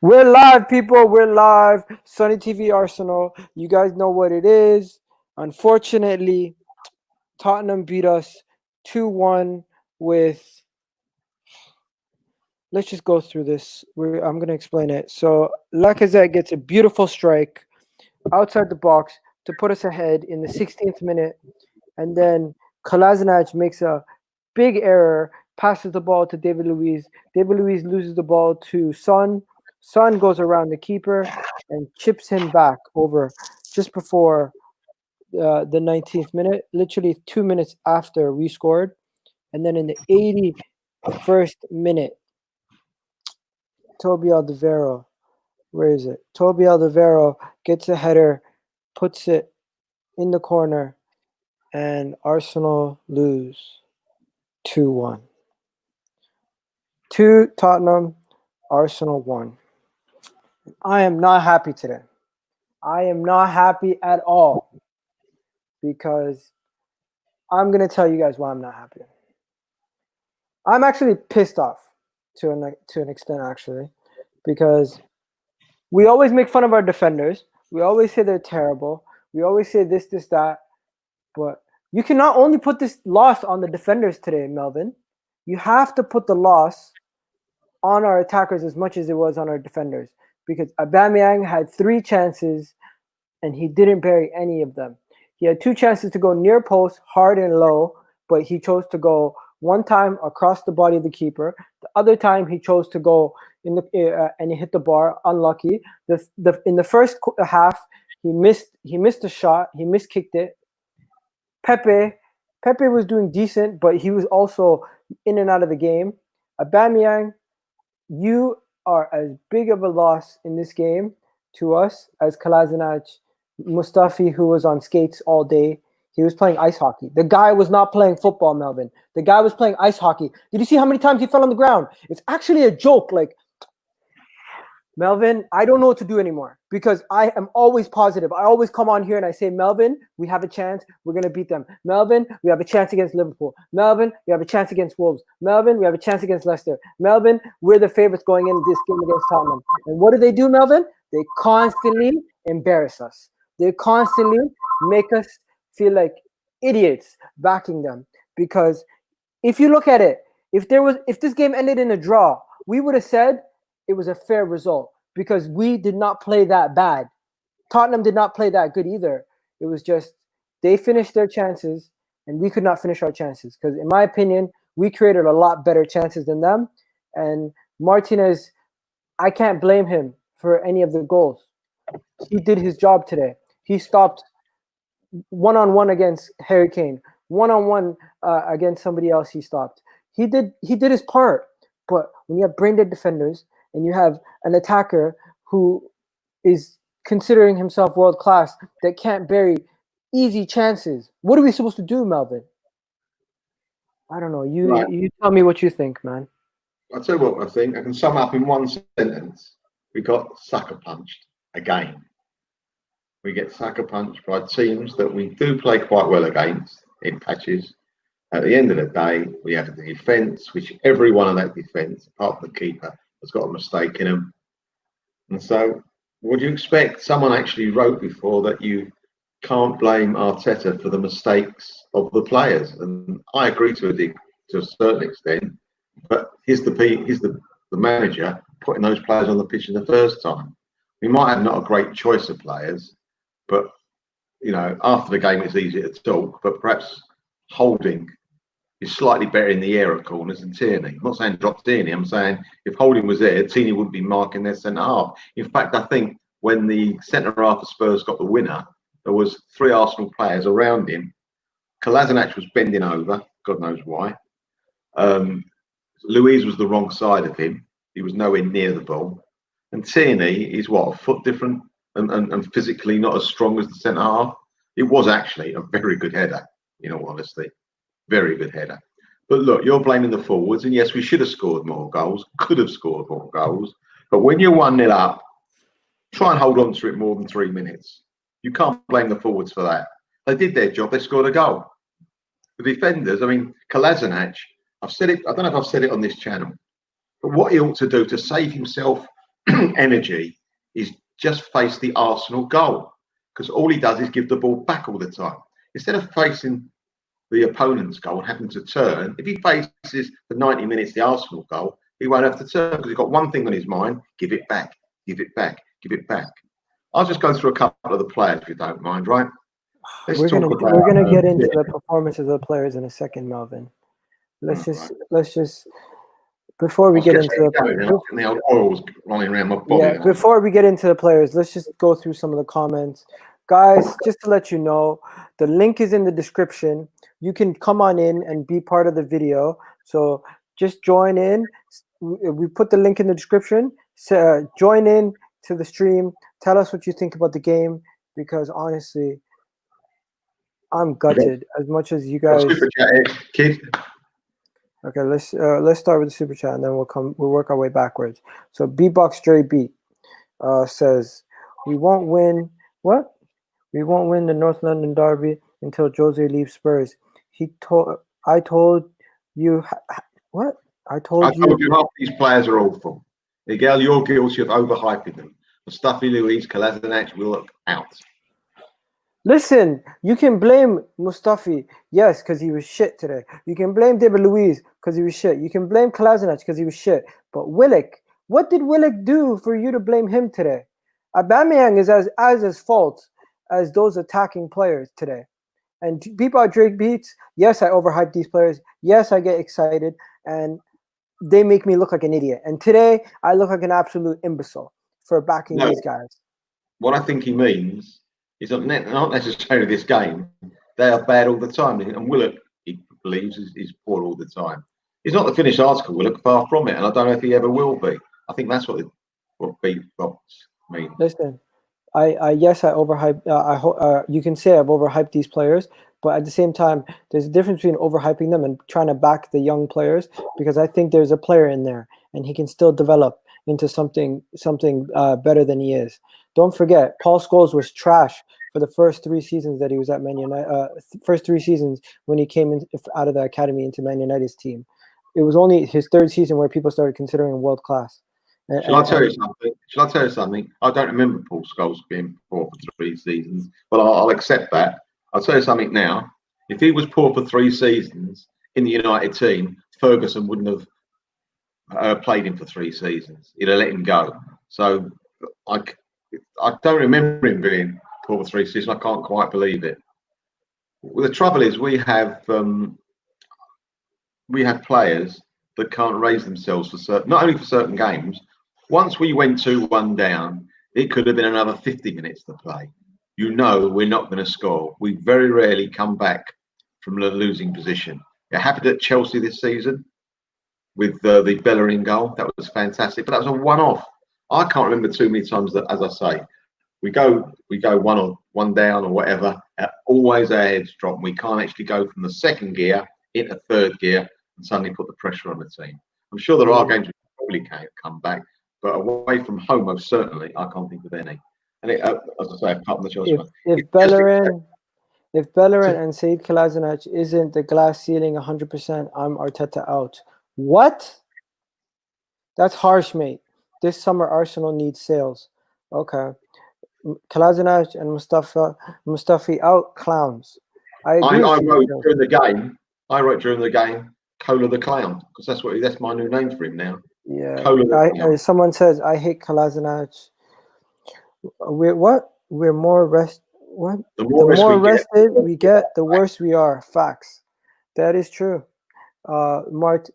We're live, people. We're live. Sonny TV Arsenal. You guys know what it is. Unfortunately, Tottenham beat us 2-1 with. Let's just go through this. I'm going to explain it. So, Lacazette gets a beautiful strike outside the box to put us ahead in the 16th minute. And then Kolasinac makes a big error, passes the ball to David Luiz. David Luiz loses the ball to Son. Son goes around the keeper and chips him back over just before the 19th minute, literally 2 minutes after we scored. And then in the 81st minute, Toby Alderweireld, where is it? Toby Alderweireld gets a header, puts it in the corner, and Arsenal lose 2-1. 2 Tottenham, Arsenal 1. I am not happy today. I am not happy at all because I'm going to tell you guys why I'm not happy. I'm actually pissed off to an extent, actually, because we always make fun of our defenders. We always say they're terrible. We always say this, that. But you can not only put this loss on the defenders today, Melvin. You have to put the loss on our attackers as much as it was on our defenders, because Aubameyang had 3 chances and he didn't bury any of them. He had 2 chances to go near post, hard and low, but he chose to go one time across the body of the keeper. The other time he chose to go in the and he hit the bar. Unlucky. In the first half, he missed a shot. He miskicked it. Pepe was doing decent, but he was also in and out of the game. Aubameyang, you are as big of a loss in this game to us as Kolasinac, Mustafi, who was on skates all day. He was playing ice hockey. The guy was not playing football, Melvin. The guy was playing ice hockey. Did you see how many times he fell on the ground? It's actually a joke. Like, Melvin, I don't know what to do anymore because I am always positive. I always come on here and I say, Melvin, we have a chance. We're going to beat them. Melvin, we have a chance against Liverpool. Melvin, we have a chance against Wolves. Melvin, we have a chance against Leicester. Melvin, we're the favorites going in this game against Tottenham. And what do, Melvin? They constantly embarrass us. They constantly make us feel like idiots backing them. Because if you look at it, if this game ended in a draw, we would have said it was a fair result because we did not play that bad. Tottenham did not play that good either. It was just they finished their chances and we could not finish our chances because, in my opinion, we created a lot better chances than them. And Martinez, I can't blame him for any of the goals. He did his job today. He stopped one-on-one against Harry Kane, one-on-one against somebody else he stopped. He did his part. But when you have brain-dead defenders and you have an attacker who is considering himself world-class that can't bury easy chances, what are we supposed to do, Melvin? I don't know. You tell me what you think, man. I'll tell you what I think. I can sum up in one sentence. We got sucker punched again. We get sucker punched by teams that we do play quite well against in patches. At the end of the day, we have the defence, which every one of that defence, apart from the keeper, has got a mistake in them. And so, what do you expect? Someone actually wrote before that you can't blame Arteta for the mistakes of the players, and I agree to a certain extent. But here's the manager putting those players on the pitch in the first time. We might have not a great choice of players, but after the game it's easy to talk. But perhaps Holding is slightly better in the air of corners than Tierney. I'm not saying drop Tierney. I'm saying if Holding was there, Tierney wouldn't be marking their centre half. In fact, I think when the centre half of Spurs got the winner, there was 3 Arsenal players around him. Kolasinac was bending over, God knows why. Luiz was the wrong side of him. He was nowhere near the ball. And Tierney is a foot different and physically not as strong as the centre half. It was actually a very good header, in all honesty. Very good header. But look, you're blaming the forwards, and yes, we should have scored more goals, could have scored more goals. But when you're 1-0 up, try and hold on to it more than 3 minutes. You can't blame the forwards for that. They did their job, they scored a goal. The defenders, Kolasinac, I've said it, I don't know if I've said it on this channel, But what he ought to do to save himself energy is just face the Arsenal goal, because all he does is give the ball back all the time. Instead of facing the opponent's goal and having to turn, if he faces for 90 minutes the Arsenal goal, he won't have to turn because he's got one thing on his mind: give it back, give it back, give it back. I'll just go through a couple of the players if you don't mind, right? We're gonna get into the performances of the players in a second, Melvin. Let's just before we get into the oil's running around my body. Yeah, before we get into the players, let's just go through some of the comments. Guys, just to let you know, the link is in the description. You can come on in and be part of the video. So just join in. We put the link in the description. So join in to the stream. Tell us what you think about the game, because honestly, I'm gutted as much as you guys. Super chat, kid. Okay, let's start with the super chat and then we'll work our way backwards. So B-Box Dre Beat says, we won't win the North London derby until Jose leaves Spurs. I told you half these players are awful. Miguel, you're guilty of overhyping them. Mustafi, Luiz, Kolasinac will look out. Listen, you can blame Mustafi, yes, because he was shit today. You can blame David Luiz because he was shit. You can blame Kolasinac because he was shit. But Willock, what did Willock do for you to blame him today? Aubameyang is as fault as those attacking players today. And people at Drake Beats, yes, I overhype these players. Yes, I get excited, and they make me look like an idiot. And today, I look like an absolute imbecile for backing these guys. What I think he means is not necessarily this game. They are bad all the time. And Willock, he believes, is poor all the time. He's not the finished article, Willock, far from it. And I don't know if he ever will be. I think that's what beatbox means. Listen, I overhype. You can say I've overhyped these players, but at the same time, there's a difference between overhyping them and trying to back the young players, because I think there's a player in there and he can still develop into something better than he is. Don't forget, Paul Scholes was trash for the first 3 seasons that he was at Man United. First 3 seasons when he came out of the academy into Man United's team. It was only his 3rd season where people started considering him world class. Shall I tell you something? I don't remember Paul Scholes being poor for 3 seasons, but I'll accept that. I'll tell you something now. If he was poor for 3 seasons in the United team, Ferguson wouldn't have played him for 3 seasons. He'd have let him go. So I don't remember him being poor for 3 seasons. I can't quite believe it. Well, the trouble is we have players that can't raise themselves for not only for certain games. Once we went 2-1 down, it could have been another 50 minutes to play. You know we're not going to score. We very rarely come back from the losing position. It happened at Chelsea this season with the Bellerin goal. That was fantastic, but that was a one-off. I can't remember too many times that, as I say, we go 1 down or whatever. Always our heads drop. And we can't actually go from the 2nd gear into 3rd gear and suddenly put the pressure on the team. I'm sure there are games we probably can't come back, but away from home, most certainly, I can't think of any. And as I say, apart from the Chelsea one. If Bellerin and Said Kolasinac isn't the glass ceiling 100%, I'm Arteta out. What? That's harsh, mate. This summer, Arsenal needs sales. Okay. Kolasinac and Mustafi out, clowns. I wrote during the game, Cola the Clown, because that's my new name for him now. Yeah. Someone says I hate Kolasinac. We're more rest. What? The more rested we get, the worse we are. Facts. That is true. Martinez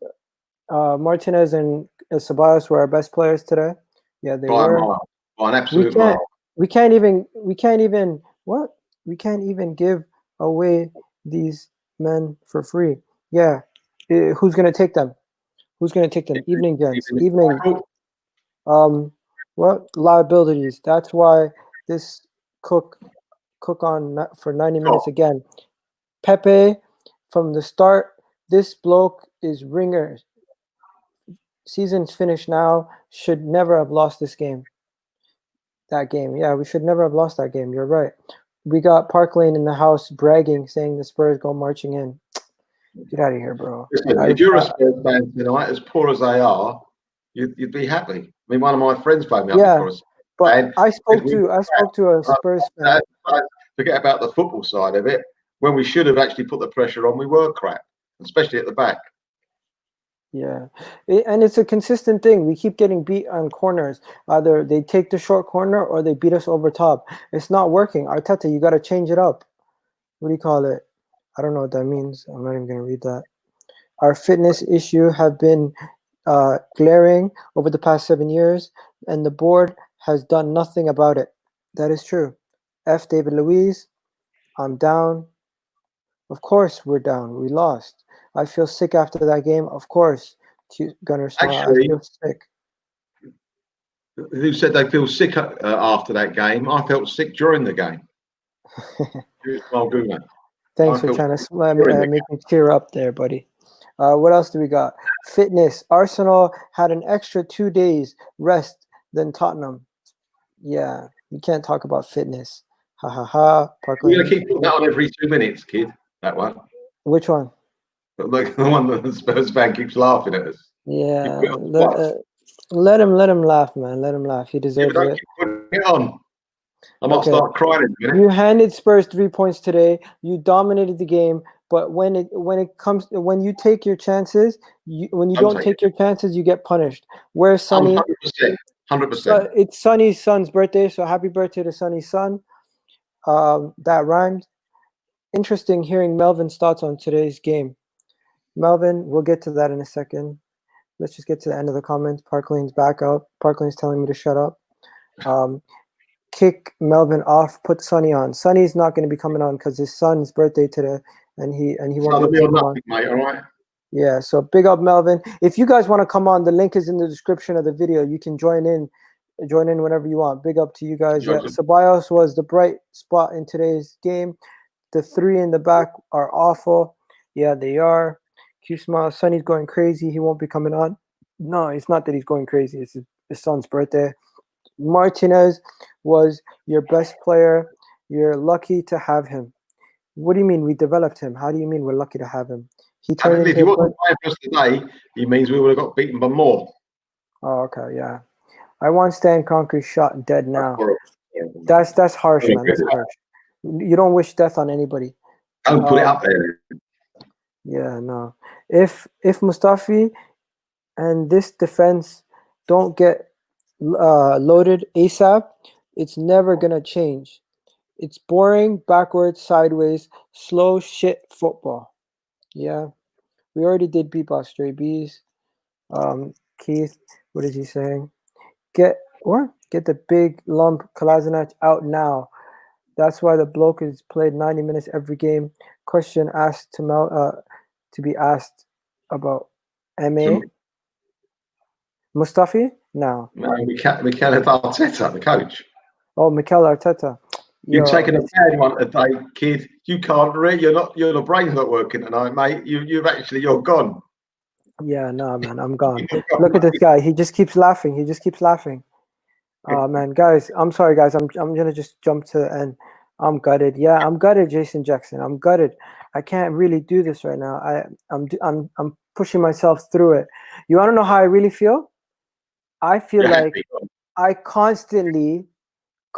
and Ceballos were our best players today. Yeah, they were. By an absolute mile. We can't even give away these men for free. Yeah. Who's gonna take them? Evening, gents. Evening. What liabilities? That's why this cook on for 90 minutes again. Pepe, from the start, this bloke is ringer. Season's finished now. Should never have lost this game. That game. Yeah, we should never have lost that game. You're right. We got Park Lane in the house bragging, saying the Spurs go marching in. Get out of here, bro. Listen, if you're a Spurs fan tonight, as poor as they are, you'd be happy. I mean, one of my friends phoned me up Yeah, before. but I spoke to a Spurs fan. Forget about the football side of it. When we should have actually put the pressure on, we were crap, especially at the back. Yeah, and it's a consistent thing. We keep getting beat on corners. Either they take the short corner or they beat us over top. It's not working. Arteta, you got to change it up. What do you call it? I don't know what that means. I'm not even going to read that. Our fitness issue have been glaring over the past 7 years, and the board has done nothing about it. That is true. F. David Luiz, I'm down. Of course we're down. We lost. I feel sick after that game. Of course. Gunner Smile, Actually, I feel sick. who said they feel sick after that game? I felt sick during the game. Well, Gooner. Thanks for trying to make me cheer up there, buddy. What else do we got? Fitness. Arsenal had an extra 2 days rest than Tottenham. Yeah, you can't talk about fitness. Ha ha ha. We're going to keep putting that on every 2 minutes, kid. That one. Which one? The one that the Spurs fan keeps laughing at us. Yeah, let him laugh, man. Let him laugh. He deserves it. Keep putting it on. I might start crying in a minute. You handed Spurs 3 points today. You dominated the game, but when you take your chances, when you don't take your chances, you get punished. Where's Sonny? 100%. It's Sonny's son's birthday, so happy birthday to Sonny's son. That rhymed. Interesting hearing Melvin's thoughts on today's game. Melvin, we'll get to that in a second. Let's just get to the end of the comments. Parkling's back up. Parkling's telling me to shut up. Kick Melvin off. Put Sonny on. Sonny's not going to be coming on because his son's birthday today, and he won't be on. Mate, all right. Yeah. So big up Melvin. If you guys want to come on, the link is in the description of the video. You can join in whenever you want. Big up to you guys. Yeah. Ceballos was the bright spot in today's game. The three in the back are awful. Yeah, they are. Q Smile. Sonny's going crazy. He won't be coming on. No, it's not that he's going crazy. It's his son's birthday. Martinez was your best player. You're lucky to have him. What do you mean we developed him? How do you mean we're lucky to have him? If he wasn't playing for us today, he means we would have got beaten by more. Oh, okay, yeah. I want Stan Kroenke shot dead now. That's harsh, man. That's harsh. You don't wish death on anybody. Don't put it up there. Yeah, no. If Mustafi and this defense don't get loaded ASAP, it's never gonna change. It's boring, backwards, sideways, slow shit football. Yeah, we already did beatbox stray bees. Keith, what is he saying? Get the big lump Kolasinac out now. That's why the bloke is played 90 minutes every game. Question asked to be asked about MA. Mustafi? No. No, Mikel Arteta, the coach. Oh, Mikel Arteta. You've taken a bad one today, kid. You can't read. Your brain's not working tonight, mate. You're gone. Yeah, no, man, I'm gone. Look at this guy. He just keeps laughing. He just keeps laughing. Oh man, guys, I'm sorry, guys. I'm gonna just jump to the end. I'm gutted. Yeah, I'm gutted, Jason Jackson. I'm gutted. I can't really do this right now. I'm pushing myself through it. You want to know how I really feel? I feel like I constantly,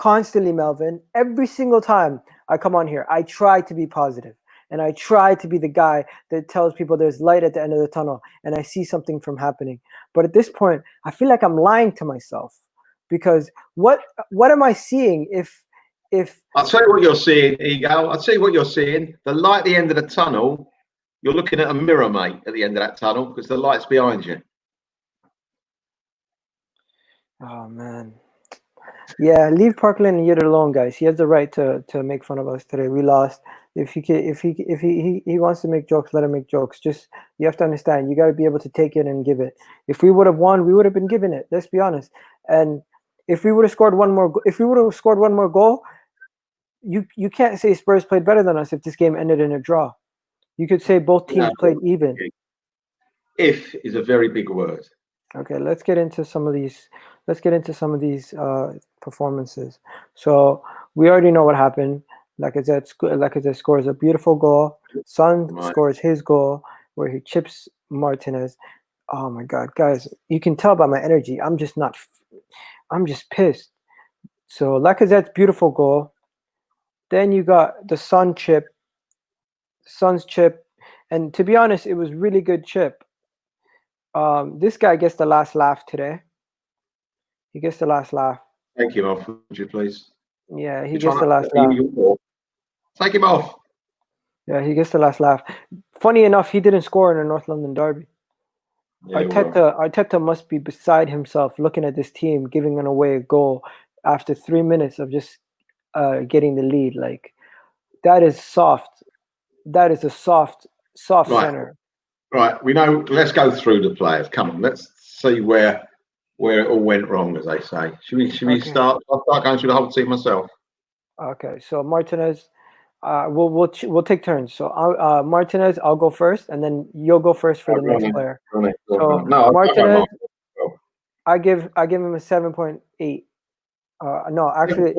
Melvin, every single time I come on here, I try to be positive. And I try to be the guy that tells people there's light at the end of the tunnel and I see something from happening. But at this point, I feel like I'm lying to myself because what am I seeing if I'll tell you what you're seeing, Ego. I'll tell you what you're seeing. The light at the end of the tunnel, you're looking at a mirror, mate, at the end of that tunnel because the light's behind you. Oh man. Yeah, leave Parkland and Yitter alone, guys. He has the right to make fun of us today. We lost. If he wants to make jokes, let him make jokes. Just you have to understand, you got to be able to take it and give it. If we would have won, we would have been given it. Let's be honest. And if we would have scored one more goal, you can't say Spurs played better than us if this game ended in a draw. You could say both teams played even. If is a very big word. Okay, let's get into some of these. Performances. So we already know what happened. Lacazette scores a beautiful goal. Son scores his goal where he chips Martinez. Oh my God, guys, you can tell by my energy. I'm just not. I'm just pissed. So Lacazette's beautiful goal. Then you got the Son's chip, and to be honest, it was really good chip. This guy gets the last laugh today. He gets the last laugh. Take him off, would you please? Yeah, he You're gets the trying last to laugh. take him off. Yeah, he gets the last laugh. Funny enough, he didn't score in a North London derby. Yeah, well. Arteta must be beside himself looking at this team giving away a goal after 3 minutes of just getting the lead. Like, that is soft. That is a soft Right. center. Right, we know. Let's go through the players. Come on, let's see where it all went wrong, as they say. Should we start? I'll start going through the whole team myself. Okay, so Martinez, we'll take turns. So Martinez, I'll go first, and then you'll go first for the next player. So Martinez, I give him a 7.8. No, actually,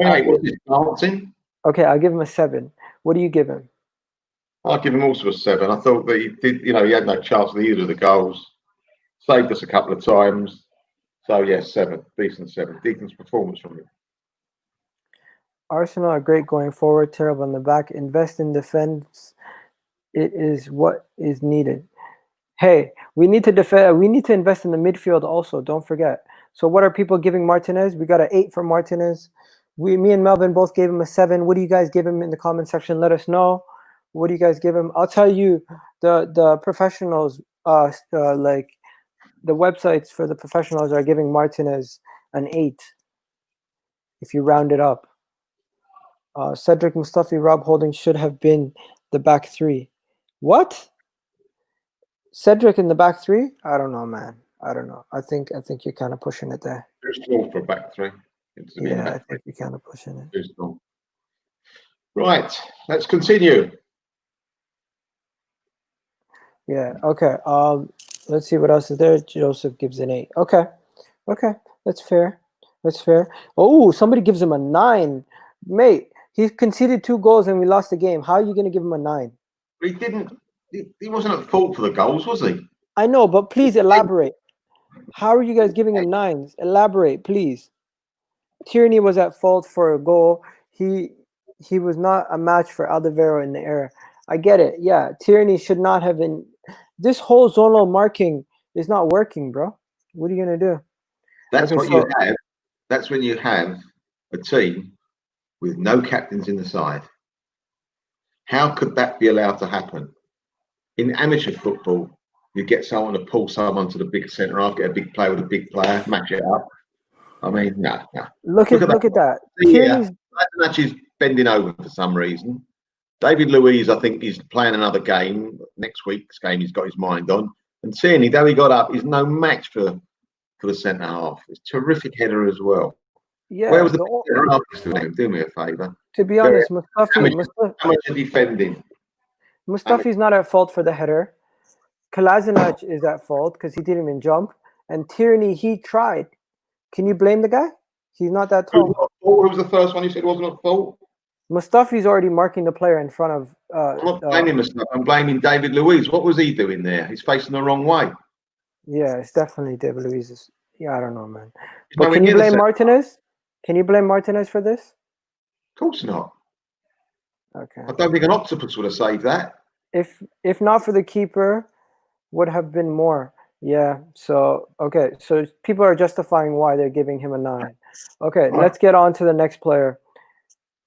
okay, I'll give him a 7. What do you give him? I'll give him also a 7. I thought that he did. He had no chance with either of the goals. Saved us a couple of times. So yes, 7. Decent 7. Decent performance from him. Arsenal are great going forward, terrible in the back. Invest in defense. It is what is needed. Hey, we need to defend. We need to invest in the midfield also. Don't forget. So what are people giving Martinez? We got an 8 for Martinez. Me and Melvin both gave him a 7. What do you guys give him in the comment section? Let us know. What do you guys give him? I'll tell you, the professionals, like the websites for the professionals are giving Martinez an 8. If you round it up. Cedric, Mustafi, Rob Holding should have been the back 3. What? Cedric in the back 3? I don't know, man. I don't know. I think you're kind of pushing it there. Too small for a back 3. Yeah, I think you're kind of pushing it. Too small. Right, let's continue. Yeah. Okay. Let's see what else is there. Joseph gives an 8. Okay. That's fair. Oh, somebody gives him a 9, mate. He conceded 2 goals and we lost the game. How are you going to give him a 9? He didn't. He wasn't at fault for the goals, was he? I know, but please elaborate. How are you guys giving him 9s? Elaborate, please. Tierney was at fault for a goal. He was not a match for Alderweireld in the air. I get it. Yeah, Tierney should not have been. This whole zonal marking is not working, bro. What are you gonna do? That's what you have. That's when you have a team with no captains in the side. How could that be allowed to happen? In amateur football, you get someone to pull someone to the big centre half, get a big player with a big player, match it up. I mean, no. Look at that. Tierney's match is bending over for some reason. David Luiz, I think, is playing another game. Next week's game he's got his mind on. And Tierney, though he got up, is no match for the centre half. It's a terrific header as well. Yeah. Where was the centre half to him? Do me a favour. To be honest, Mustafi defending. Mustafi's not at fault for the header. Kolasinac is at fault because he didn't even jump. And Tierney, he tried. Can you blame the guy? He's not that tall. Who was the first one you said wasn't at fault? Mustafi's already marking the player in front of. I'm not blaming Mustafi. I'm blaming David Luiz. What was he doing there? He's facing the wrong way. Yeah, it's definitely David Luiz's. Yeah, I don't know, man. But can you blame Martinez? Can you blame Martinez for this? Of course not. Okay. I don't think an octopus would have saved that. If not for the keeper, would have been more. Yeah. So okay. So people are justifying why they're giving him a 9. Okay. Let's get on to the next player.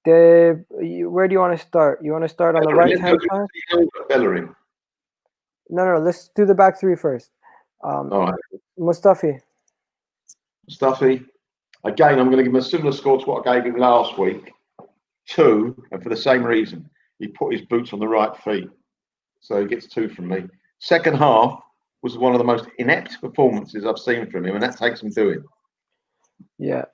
Dave, where do you want to start? You want to start on the right hand side? Bellerin. No. Let's do the back 3 first. All right. Mustafi. Again, I'm going to give him a similar score to what I gave him last week. 2, and for the same reason, he put his boots on the right feet, so he gets 2 from me. Second half was one of the most inept performances I've seen from him, and that takes some doing. Yeah,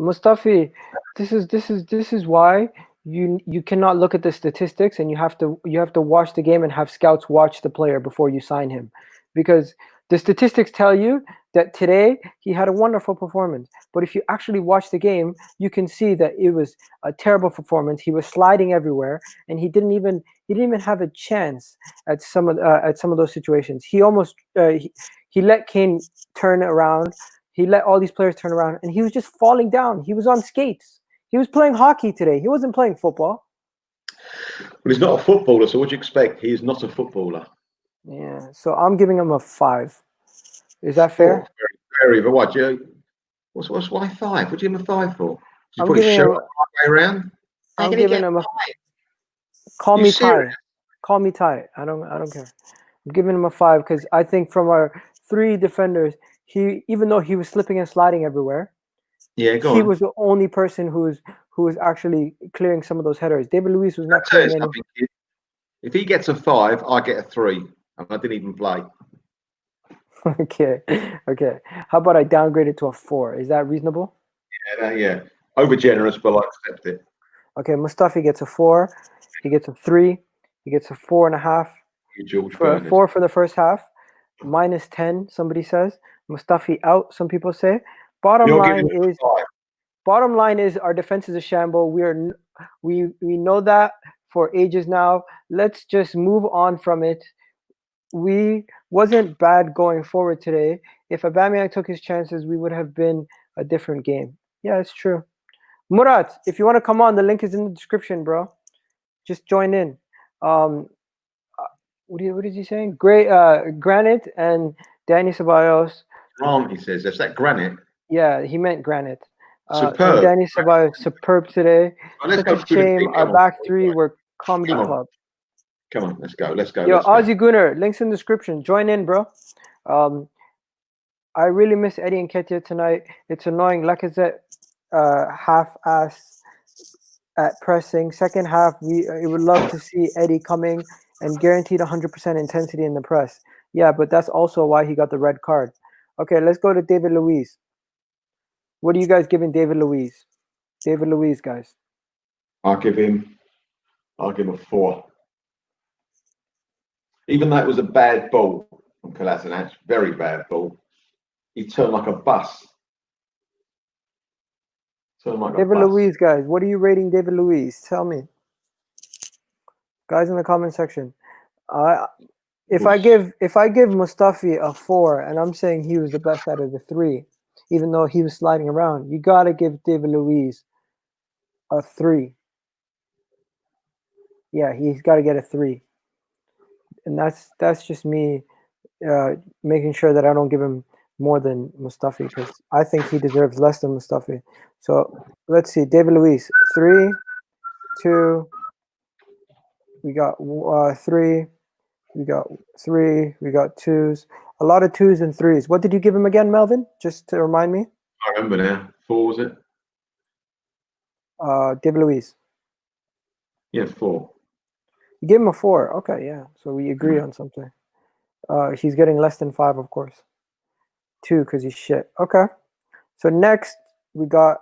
Mustafi, this is why you cannot look at the statistics, and you have to watch the game and have scouts watch the player before you sign him, because the statistics tell you that today he had a wonderful performance. But if you actually watch the game, you can see that it was a terrible performance. He was sliding everywhere, and he didn't even have a chance at some of those situations. He almost He let Kane turn around. He let all these players turn around, and he was just falling down. He was on skates. He was playing hockey today. He wasn't playing football. But he's not a footballer, so what do you expect? He is not a footballer. Yeah, so I'm giving him a 5. Is that fair? Oh, very, but what, what's why 5? What do you give him a 5 for? Did you I'm put his giving shirt him. on the way around? I'm giving him a. Call You me serious? Ty. Call me Ty. I don't care. I'm giving him a 5 because I think from our 3 defenders, even though he was slipping and sliding everywhere, Yeah, go he on. was the only person who was actually clearing some of those headers. David Luiz was not I'll tell you clearing any. something, kid. If he gets a 5, I get a 3. And I didn't even play. Okay. How about I downgrade it to a 4? Is that reasonable? Yeah. Over generous, but I accept it. Okay, Mustafi gets a 4. He gets a 3. He gets a 4.5. George For Bernard. 4 for the first half. -10, somebody says. Mustafi out, some people say. Bottom line is our defense is a shamble. We know that for ages now. Let's just move on from it. We wasn't bad going forward today. If Aubameyang took his chances, we would have been a different game. Yeah, it's true. Murat, if you want to come on, the link is in the description, bro. Just join in. What is he saying? Great, Granite and Danny Ceballos. He says, is that Granite? Yeah, he meant Granite. Superb. And Danny Ceballos, superb today. Well, Such a shame. Our back 3 were comedy club. Come on, let's go. Yo, Aussie Gooner, links in the description. Join in, bro. I really miss Eddie and Ketia tonight. It's annoying. Lacazette half-ass at pressing. Second half, we would love to see Eddie coming and guaranteed 100% intensity in the press. Yeah, but that's also why he got the red card. Okay, let's go to David Luiz. What are you guys giving David Luiz? David Luiz, guys. I'll give him a 4. Even though it was a bad ball from Kolasinac, very bad ball, he turned like a bus. David Luiz, guys. What are you rating David Luiz? Tell me. Guys in the comment section. If I give Mustafi a 4 and I'm saying he was the best out of the 3, even though he was sliding around, you gotta give David Luiz a 3. Yeah, he's got to get a 3, and that's just me making sure that I don't give him more than Mustafi because I think he deserves less than Mustafi. So let's see, David Luiz, 3, 2. We got 3. We got 3. We got 2s. A lot of 2s and 3s. What did you give him again, Melvin? Just to remind me. I remember now. 4, was it? David Luiz. Yeah, 4. You gave him a 4. Okay, yeah. So we agree on something. He's getting less than 5, of course. 2 because he's shit. Okay. So next we got.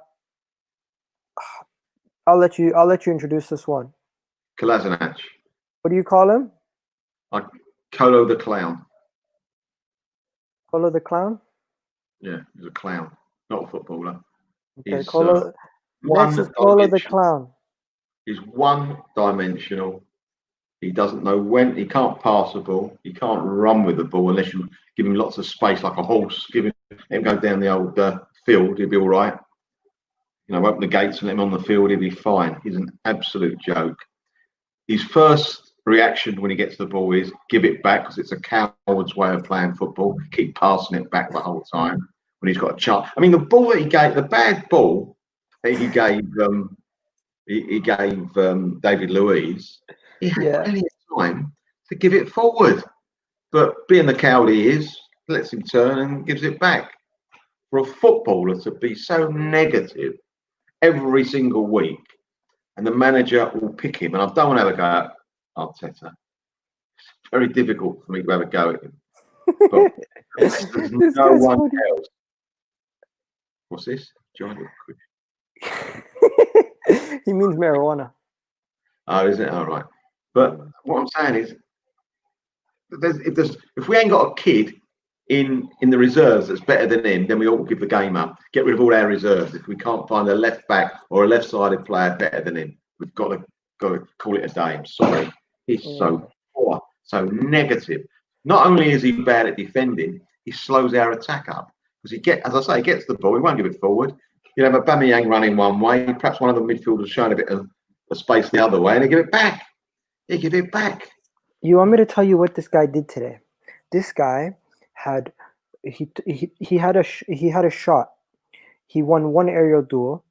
I'll let you introduce this one. Kolasinac. What do you call him? Colo the Clown. Colo the Clown? Yeah, he's a clown, not a footballer. Okay, He's Colo. Next is Colo the Clown. He's one-dimensional. He doesn't know when. He can't pass the ball. He can't run with the ball unless you give him lots of space, like a horse. Give him go down the old field. He'll be all right. You know, open the gates and let him on the field. He'll be fine. He's an absolute joke. His first reaction when he gets the ball is give it back because it's a coward's way of playing football. Keep passing it back the whole time when he's got a chance. I mean, the ball that he gave, the bad ball that he gave, David Luiz. He had plenty of time to give it forward, but being the coward he is, lets him turn and gives it back. For a footballer to be so negative every single week, and the manager will pick him, and I don't want to have a go at Arteta. It's very difficult for me to have a go at him. But there's no one else. What's this? He means marijuana. Oh, is it? All right. But what I'm saying is, if we ain't got a kid in the reserves that's better than him, then we ought to give the game up. Get rid of all our reserves. If we can't find a left back or a left-sided player better than him, we've got to call it a day. I'm sorry. He's so poor, so negative. Not only is he bad at defending, he slows our attack up because as I say, he gets the ball, he won't give it forward. You have aubameyang running one way, perhaps one of the midfielders showing a bit of space the other way, and they give it back. He give it back. You want me to tell you what this guy did today? This guy had he had a shot. He won one aerial duel.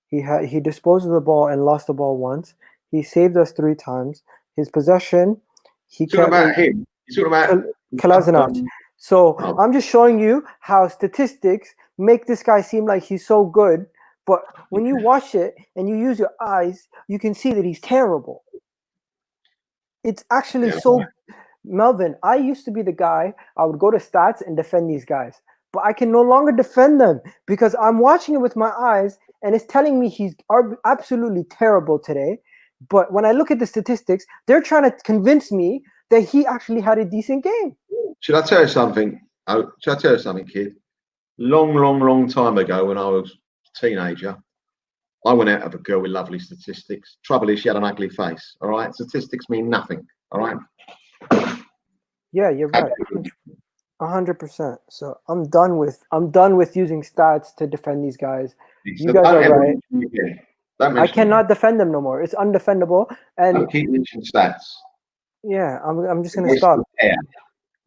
He disposed of the ball and lost the ball once. He saved us 3 times. His possession, He's talking about him. He's talking about Kolasinac. So I'm just showing you how statistics make this guy seem like he's so good, but when you watch it and you use your eyes, you can see that he's terrible. It's actually so. Melvin, I used to be the guy, I would go to stats and defend these guys, but I can no longer defend them because I'm watching it with my eyes and it's telling me he's absolutely terrible today. But when I look at the statistics, they're trying to convince me that he actually had a decent game. Should I tell you something? Kid? Long time ago when I was a teenager, I went out of a girl with lovely statistics. Trouble is, she had an ugly face. All right, statistics mean nothing. All right. Yeah, you're right. 100%. So I'm done with using stats to defend these guys. You guys are right. I cannot defend them no more. It's undefendable. And don't keep mentioning stats. Yeah, I'm just gonna stop.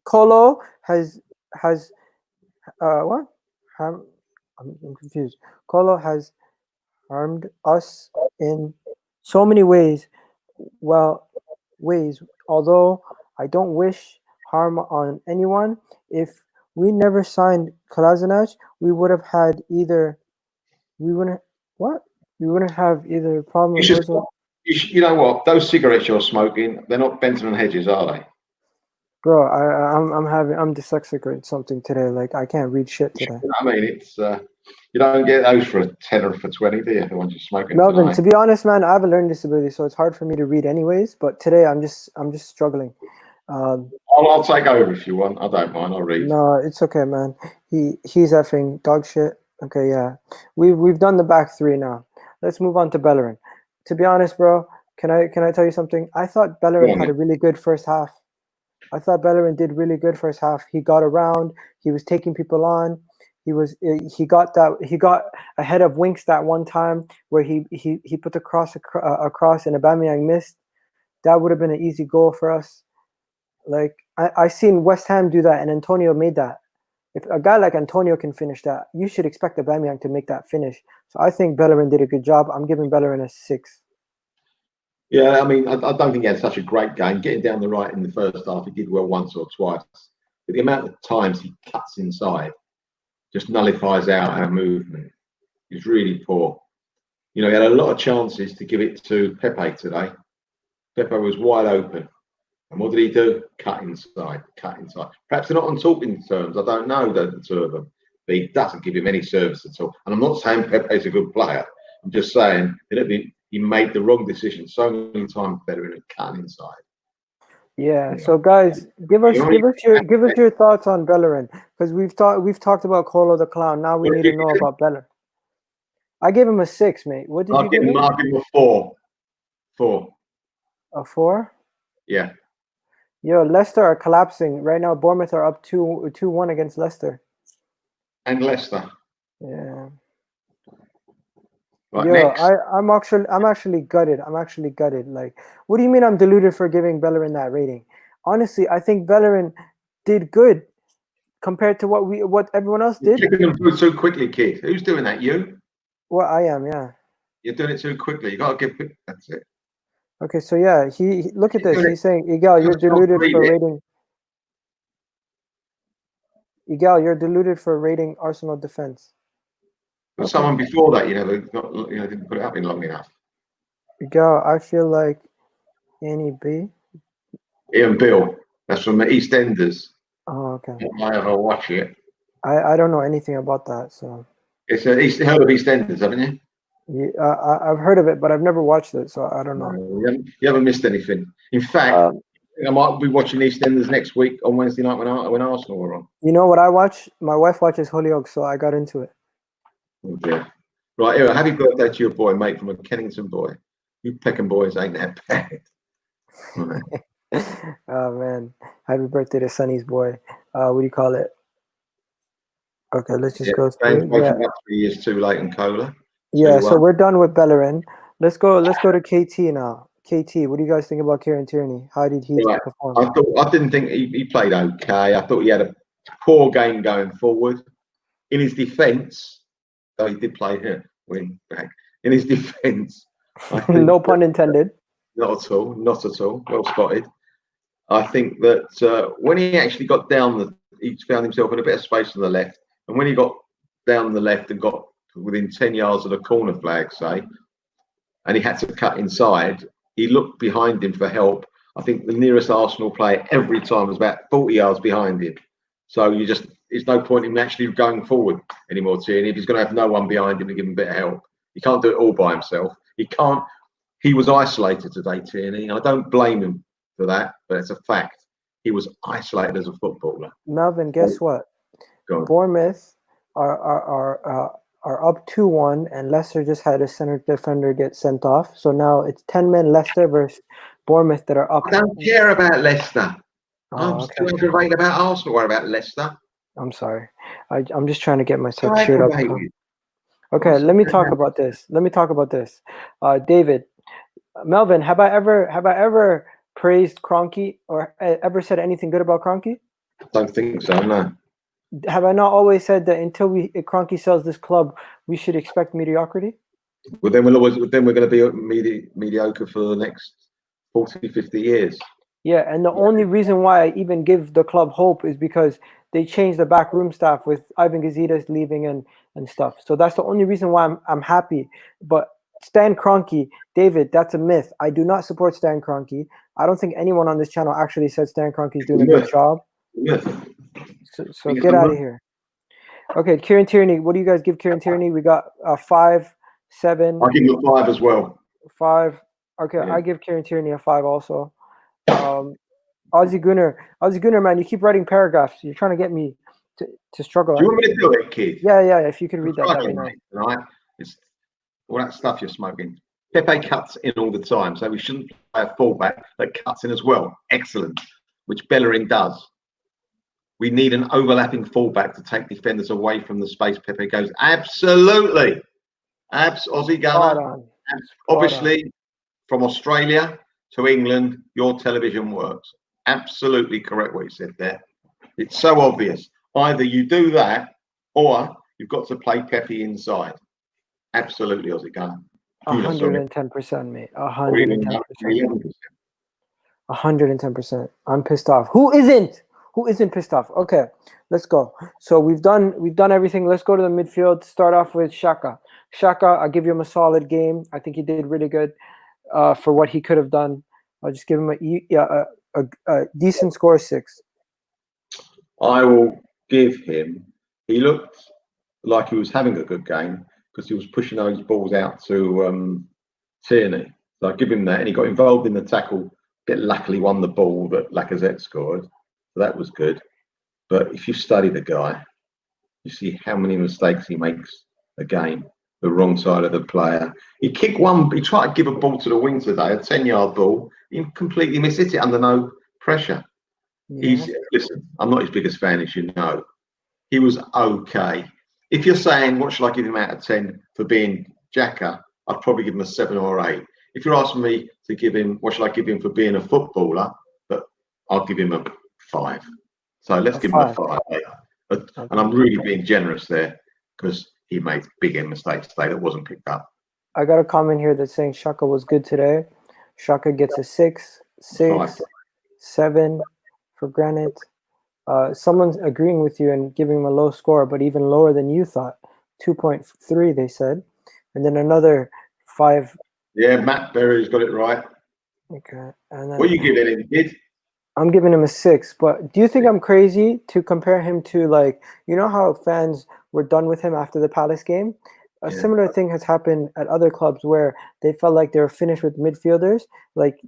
Colo has what? I'm confused. Colo has harmed us in so many ways. Although I don't wish harm on anyone. If we never signed Kolasinac, we would have had either. We wouldn't have either problem. You know what? Those cigarettes you're smoking, they're not Benson and Hedges, are they? Bro, I'm dyslexic or something today. Like I can't read shit today. You know what I mean, it's you don't get those for a 10 or for 20, do you? The ones you're smoking. Melvin, tonight. To be honest, man, I have a learning disability, so it's hard for me to read anyways. But today, I'm just struggling. I'll take over if you want. I don't mind. I'll read. No, it's okay, man. He's effing dog shit. Okay, yeah. We've done the back 3 now. Let's move on to Bellerin. To be honest, bro, can I tell you something? I thought Bellerin had a really good first half. I thought Bellerin did really good first half. He got around. He was taking people on. He got ahead of Winks that one time where he put the cross across and aubameyang missed. That would have been an easy goal for us. Like I seen West Ham do that and Antonio made that. If a guy like Antonio can finish that, you should expect aubameyang to make that finish. So I think Bellerin did a good job. I'm giving Bellerin a 6. Yeah, I mean, I don't think he had such a great game. Getting down the right in the first half, he did well once or twice. But the amount of times he cuts inside just nullifies out our movement. He's really poor. You know, he had a lot of chances to give it to Pepe today. Pepe was wide open. And what did he do? Cut inside. Perhaps they're not on talking terms. I don't know, the 2 of them. But he doesn't give him any service at all. And I'm not saying Pepe's a good player. I'm just saying he made the wrong decision so many times better in cutting inside. Yeah. So guys, give us your thoughts on Bellerin, because we've talked about Colo the Clown. Now we need to know about Bellerin. I gave him a 6, mate. What did you give him? I'll give him a 4. 4. A 4? Yeah. Yo, Leicester are collapsing right now. Bournemouth are up 2-1 against Leicester. And Leicester. Yeah. Right, Yo, next. I'm actually gutted. Like, what do you mean I'm deluded for giving Bellerin that rating? Honestly, I think Bellerin did good compared to what everyone else did. You're clicking them too quickly, kid. Who's doing that? You? Well, I am, yeah. You're doing it too quickly. You got to give. That's it. Okay, so yeah, he look at this. He's saying, Igal, you're deluded for rating. Igal, you're deluded for rating Arsenal defense. But someone before that, didn't put it up in long enough. Igal, I feel like Annie B. Ian Bill. That's from the EastEnders. Oh, okay. I ever watch it. I don't know anything about that, so. It's heard of EastEnders, haven't you? Yeah, I've heard of it, but I've never watched it, so I don't know. You haven't missed anything. In fact, I might be watching EastEnders next week on Wednesday night when Arsenal are on. You know what I watch? My wife watches Holyoke, so I got into it. Oh dear. Right, here, happy birthday to your boy, mate, from a Kennington boy. You Peckham boys ain't that bad. Right. Oh man, happy birthday to Sonny's boy. What do you call it? Okay, let's just Yeah, go James through. waking Yeah, up 3 years too late and Cola. yeah. So 2-1. we're done with Bellerin. Let's go. Let's go to KT now. KT, what do you guys think about Kieran Tierney? How did he Right. perform? I didn't think he played okay. I thought he had a poor game going forward. In his defence, though he did play here, wing back. In his defence, I think No pun intended. not at all, not at all. Well spotted. I think that when he actually got down, he found himself in a bit of space on the left, and when he got down the left and got within 10 yards of the corner flag, say, and he had to cut inside, he looked behind him for help. I think the nearest Arsenal player every time was about 40 yards behind him. So there's no point in him actually going forward anymore, Tierney, if he's going to have no one behind him to give him a bit of help. He can't do it all by himself. He was isolated today, Tierney. I don't blame him for that, but it's a fact. He was isolated as a footballer. Melvin, guess what? Bournemouth are up 2-1, and Leicester just had a center defender get sent off. So now it's 10 men Leicester versus Bournemouth that are up. I don't care about Leicester. I'm okay. still aggravated about Arsenal. What about Leicester? I'm sorry. I'm just trying to get myself cheered up. Okay, let me talk about this. David, Melvin, have I ever praised Kroenke or ever said anything good about Kroenke? Don't think so, no. Have I not always said that until Kroenke sells this club, we should expect mediocrity? Well, then we're going to be mediocre for the next 40, 50 years. Yeah, and the only reason why I even give the club hope is because they changed the backroom staff with Ivan Gazidis leaving and stuff. So that's the only reason why I'm happy. But Stan Kroenke, David, that's a myth. I do not support Stan Kroenke. I don't think anyone on this channel actually said Stan Kroenke is doing a good job. Yes. So get out of here. Okay, Kieran Tierney. What do you guys give Kieran Tierney? We got 5, 7. I'll give you a 5 as well. 5. Okay, yeah. I give Kieran Tierney a 5 also. Aussie Gooner, man, you keep writing paragraphs. You're trying to get me to struggle. Do you want me to do it, kid? Yeah. If you could read that, that'd be nice. Right? It's all that stuff you're smoking. Pepe cuts in all the time, so we shouldn't play a fullback that cuts in as well. Excellent, which Bellerin does. We need an overlapping fullback to take defenders away from the space Pepe goes. Absolutely. Aussie Gunner. Obviously, from Australia to England, your television works. Absolutely correct what you said there. It's so obvious. Either you do that or you've got to play Pepe inside. Absolutely, Aussie Gunner. 110%, mate. 110%. 110%. I'm pissed off. Who isn't pissed off? Okay, let's go. So we've done everything. Let's go to the midfield. Start off with Xhaka. Xhaka, I'll give him a solid game. I think he did really good for what he could have done. I'll just give him a decent score, 6. I will give him. He looked like he was having a good game because he was pushing those balls out to Tierney. So I give him that, and he got involved in the tackle. Bit luckily won the ball that Lacazette scored. So that was good. But if you study the guy, you see how many mistakes he makes a game. The wrong side of the player. He kicked one. He tried to give a ball to the wing today, a 10-yard ball. He completely missed it under no pressure. Yeah. Listen, I'm not his biggest fan, as you know. He was okay. If you're saying what should I give him out of 10 for being Xhaka, I'd probably give him a 7 or 8. If you're asking me to give him what should I give him for being a footballer, but I'll give him a 5. So let's give him a 5. And I'm really being generous there because he made big mistakes today that wasn't picked up. I got a comment here that's saying Xhaka was good today. Xhaka gets a 6, 7 for granite. Someone's agreeing with you and giving him a low score, but even lower than you thought. 2.3, they said. And then another 5. Yeah, Matt Berry's got it right. Okay. And then, what are you giving him, kid? I'm giving him a 6. But do you think I'm crazy to compare him to, like, you know how fans were done with him after the Palace game? A similar thing has happened at other clubs where they felt like they were finished with midfielders. Like,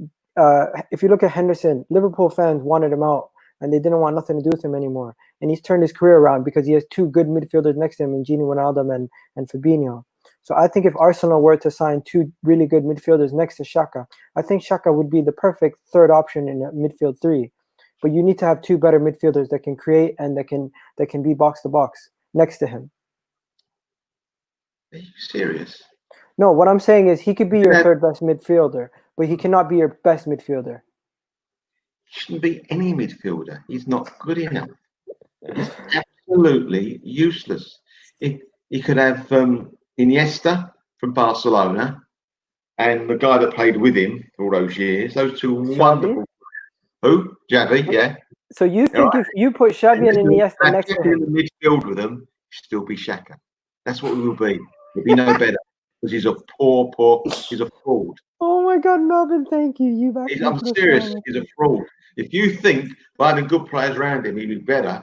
if you look at Henderson, Liverpool fans wanted him out and they didn't want nothing to do with him anymore. And he's turned his career around because he has 2 good midfielders next to him in Gini Wijnaldum and Fabinho. So I think if Arsenal were to sign 2 really good midfielders next to Xhaka, I think Xhaka would be the perfect third option in a midfield 3. But you need to have 2 better midfielders that can create and that can be box to box. next to him. Are you serious? No, what I'm saying is he could be your third best midfielder, but he cannot be your best midfielder. Shouldn't be any midfielder. He's not good enough. He's absolutely useless. He could have Iniesta from Barcelona and the guy that played with him for all those years. Those two wonderful. Who? Xavi, yeah. So you think if you put Xavi and Iniesta next to him, in the midfield with them, still be Xhaka. That's what we will be. We'll be no better because he's a he's a fraud. Oh my God, Melvin, thank you. I'm serious. He's a fraud. If you think by having good players around him, he'd be better,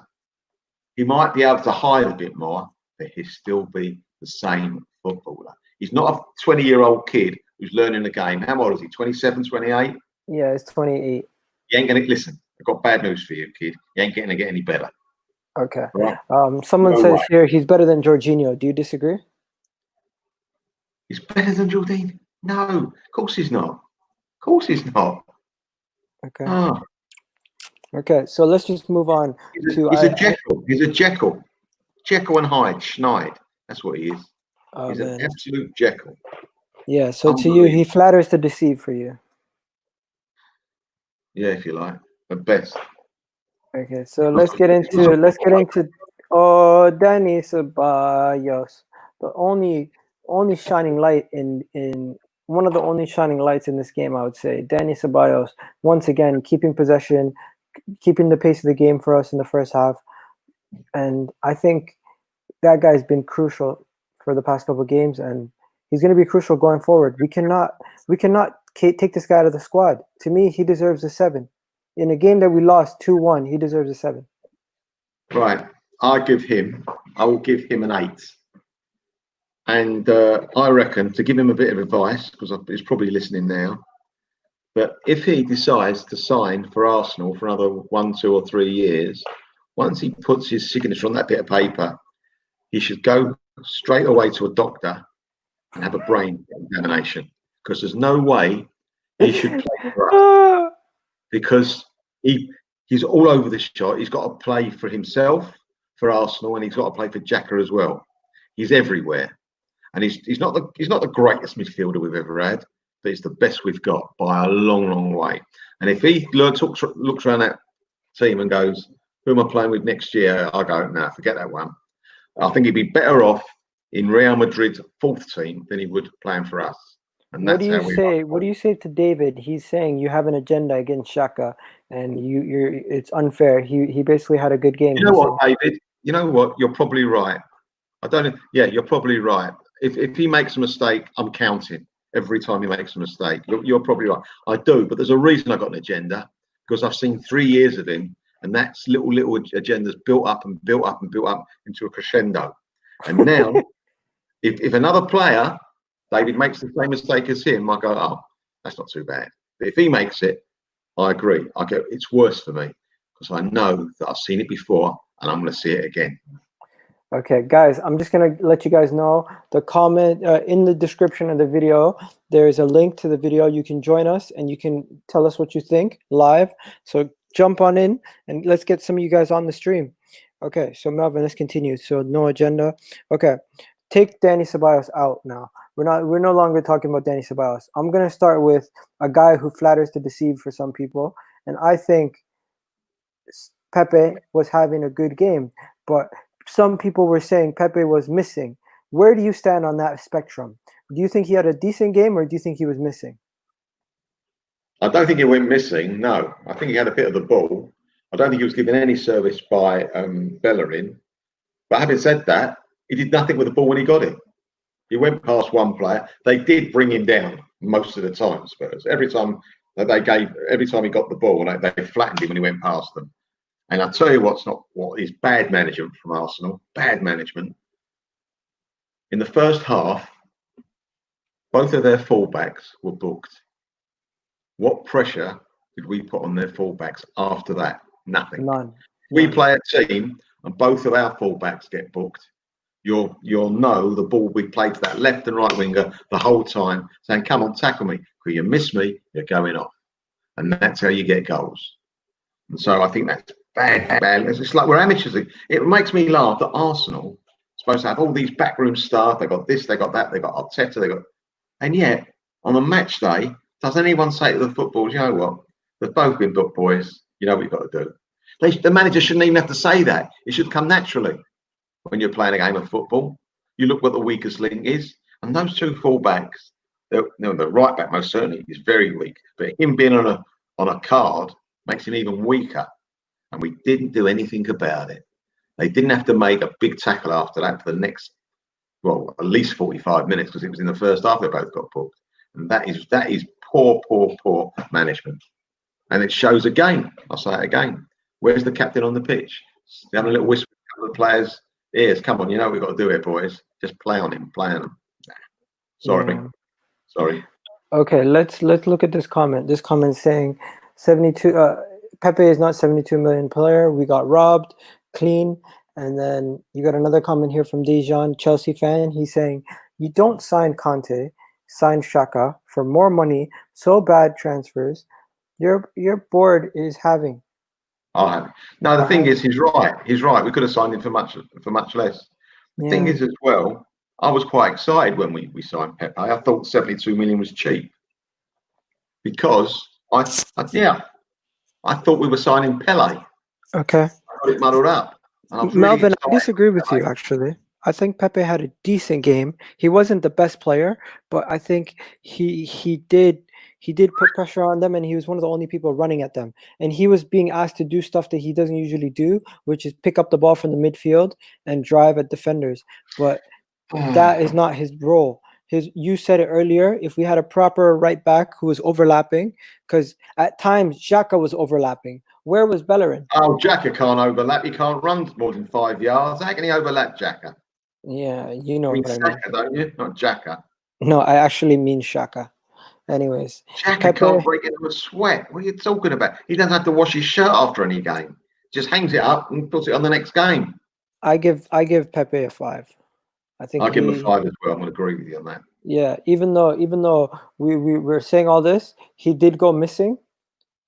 he might be able to hide a bit more, but he'll still be the same footballer. He's not a 20-year-old kid who's learning the game. How old is he? 27, 28? Yeah, it's 28. You ain't going to listen. I've got bad news for you, kid. You ain't going to get any better. Okay. Right? Someone says here he's better than Jorginho. Do you disagree? He's better than Jorginho? No, of course he's not. Of course he's not. Okay. Okay, so let's just move on He's a Jekyll. He's a Jekyll. Jekyll and Hyde. Schneid. That's what he is. He's an absolute Jekyll. Yeah, so to you, he flatters to deceive for you. Yeah, if you like. The best. Okay, so let's get into Dani Ceballos. The only shining light in one of the only shining lights in this game, I would say. Dani Ceballos, once again, keeping possession, keeping the pace of the game for us in the first half. And I think that guy's been crucial for the past couple of games, and he's going to be crucial going forward. We cannot take this guy out of the squad. To me, he deserves a 7. In a game that we lost 2-1, he deserves a 7. Right. I will give him an 8. And I reckon, to give him a bit of advice, because he's probably listening now, that if he decides to sign for Arsenal for another 1, 2 or 3 years, once he puts his signature on that bit of paper, he should go straight away to a doctor and have a brain examination, because there's no way he should play for us, because he's all over the shot. He's got to play for himself, for Arsenal, and he's got to play for Xhaka as well. He's everywhere, and he's not the greatest midfielder we've ever had, but he's the best we've got by a long, long way. And if he looks around that team and goes, "Who am I playing with next year?" I go, "No, forget that one." I think he'd be better off in Real Madrid's 4th team than he would playing for us. And what do you say to David? He's saying you have an agenda against Xhaka, and it's unfair. He basically had a good game. You know what, David? You know what? You're probably right. I don't know. Yeah, you're probably right. If he makes a mistake, I'm counting every time he makes a mistake. You're probably right. I do, but there's a reason I got an agenda, because I've seen 3 years of him, and that's little agendas built up and built up and built up into a crescendo. And now, if another player, David, makes the same mistake as him, I go, "Oh, that's not too bad." But if he makes it, I agree. It's worse for me, because I know that I've seen it before and I'm going to see it again. Okay, guys, I'm just going to let you guys know, the comment in the description of the video, there's a link to the video. You can join us and you can tell us what you think live. So jump on in and let's get some of you guys on the stream. Okay, so Melvin, let's continue. So no agenda. Okay, take Dani Ceballos out now. We're no longer talking about Dani Ceballos. I'm going to start with a guy who flatters to deceive for some people. And I think Pepe was having a good game, but some people were saying Pepe was missing. Where do you stand on that spectrum? Do you think he had a decent game, or do you think he was missing? I don't think he went missing. No, I think he had a bit of the ball. I don't think he was given any service by Bellerin. But having said that, he did nothing with the ball when he got it. He went past one player. They did bring him down most of the time, Spurs. Every time he got the ball, they flattened him when he went past them. And I'll tell you what is bad management from Arsenal. Bad management. In the first half, both of their fullbacks were booked. What pressure did we put on their fullbacks after that? Nothing. None. We play a team and both of our fullbacks get booked. You'll know the ball we played to that left and right winger the whole time, saying, "Come on, tackle me. If you miss me, you're going off." And that's how you get goals. And so I think bad. It's just like we're amateurs. It makes me laugh that Arsenal supposed to have all these backroom staff. They got this, they got that, they got Arteta, and yet on a match day, does anyone say to the footballers, you know what? They've both been booked, boys. You know what you've got to do. The manager shouldn't even have to say that. It should come naturally when you're playing a game of football. You look what the weakest link is, and those two full-backs, the right back most certainly is very weak, but him being on a card makes him even weaker. And we didn't do anything about it. They didn't have to make a big tackle after that for the next, well, at least 45 minutes, because it was in the first half they both got booked. And that is poor management. And it shows again. I'll say it again. Where's the captain on the pitch? Having a little whisper to the players' ears. Come on, you know what we've got to do here, boys. Just play on him, play on him. Sorry. Okay, let's look at this comment. This comment saying 72. Pepe is not 72 million player. We got robbed, clean. And then you got another comment here from Dijon, Chelsea fan. He's saying, you don't sign Conte, sign Xhaka for more money. So bad transfers. Your board is having. No, the thing is, he's right. He's right. We could have signed him for much less. The thing is, as well, I was quite excited when we signed Pepe. I thought 72 million was cheap because I thought we were signing Pele. Okay. I got it muddled up. Melvin, I disagree with you, actually. I think Pepe had a decent game. He wasn't the best player, but I think he did put pressure on them, and he was one of the only people running at them. And he was being asked to do stuff that he doesn't usually do, which is pick up the ball from the midfield and drive at defenders. But that is not his role. You said it earlier, if we had a proper right back who was overlapping, because at times Xhaka was overlapping. Where was Bellerin? Oh, Xhaka can't overlap. He can't run more than 5 yards. How can he overlap Xhaka? Yeah, you know what I mean. Xhaka, don't you? Not Xhaka. No, I actually mean Xhaka. Anyways, Xhaka can't break into a sweat. What are you talking about? He doesn't have to wash his shirt after any game. Just hangs it up and puts it on the next game. I give Pepe a 5. I think I'll give him a 5 as well. I'm going to agree with you on that. Yeah, even though we're saying all this, he did go missing.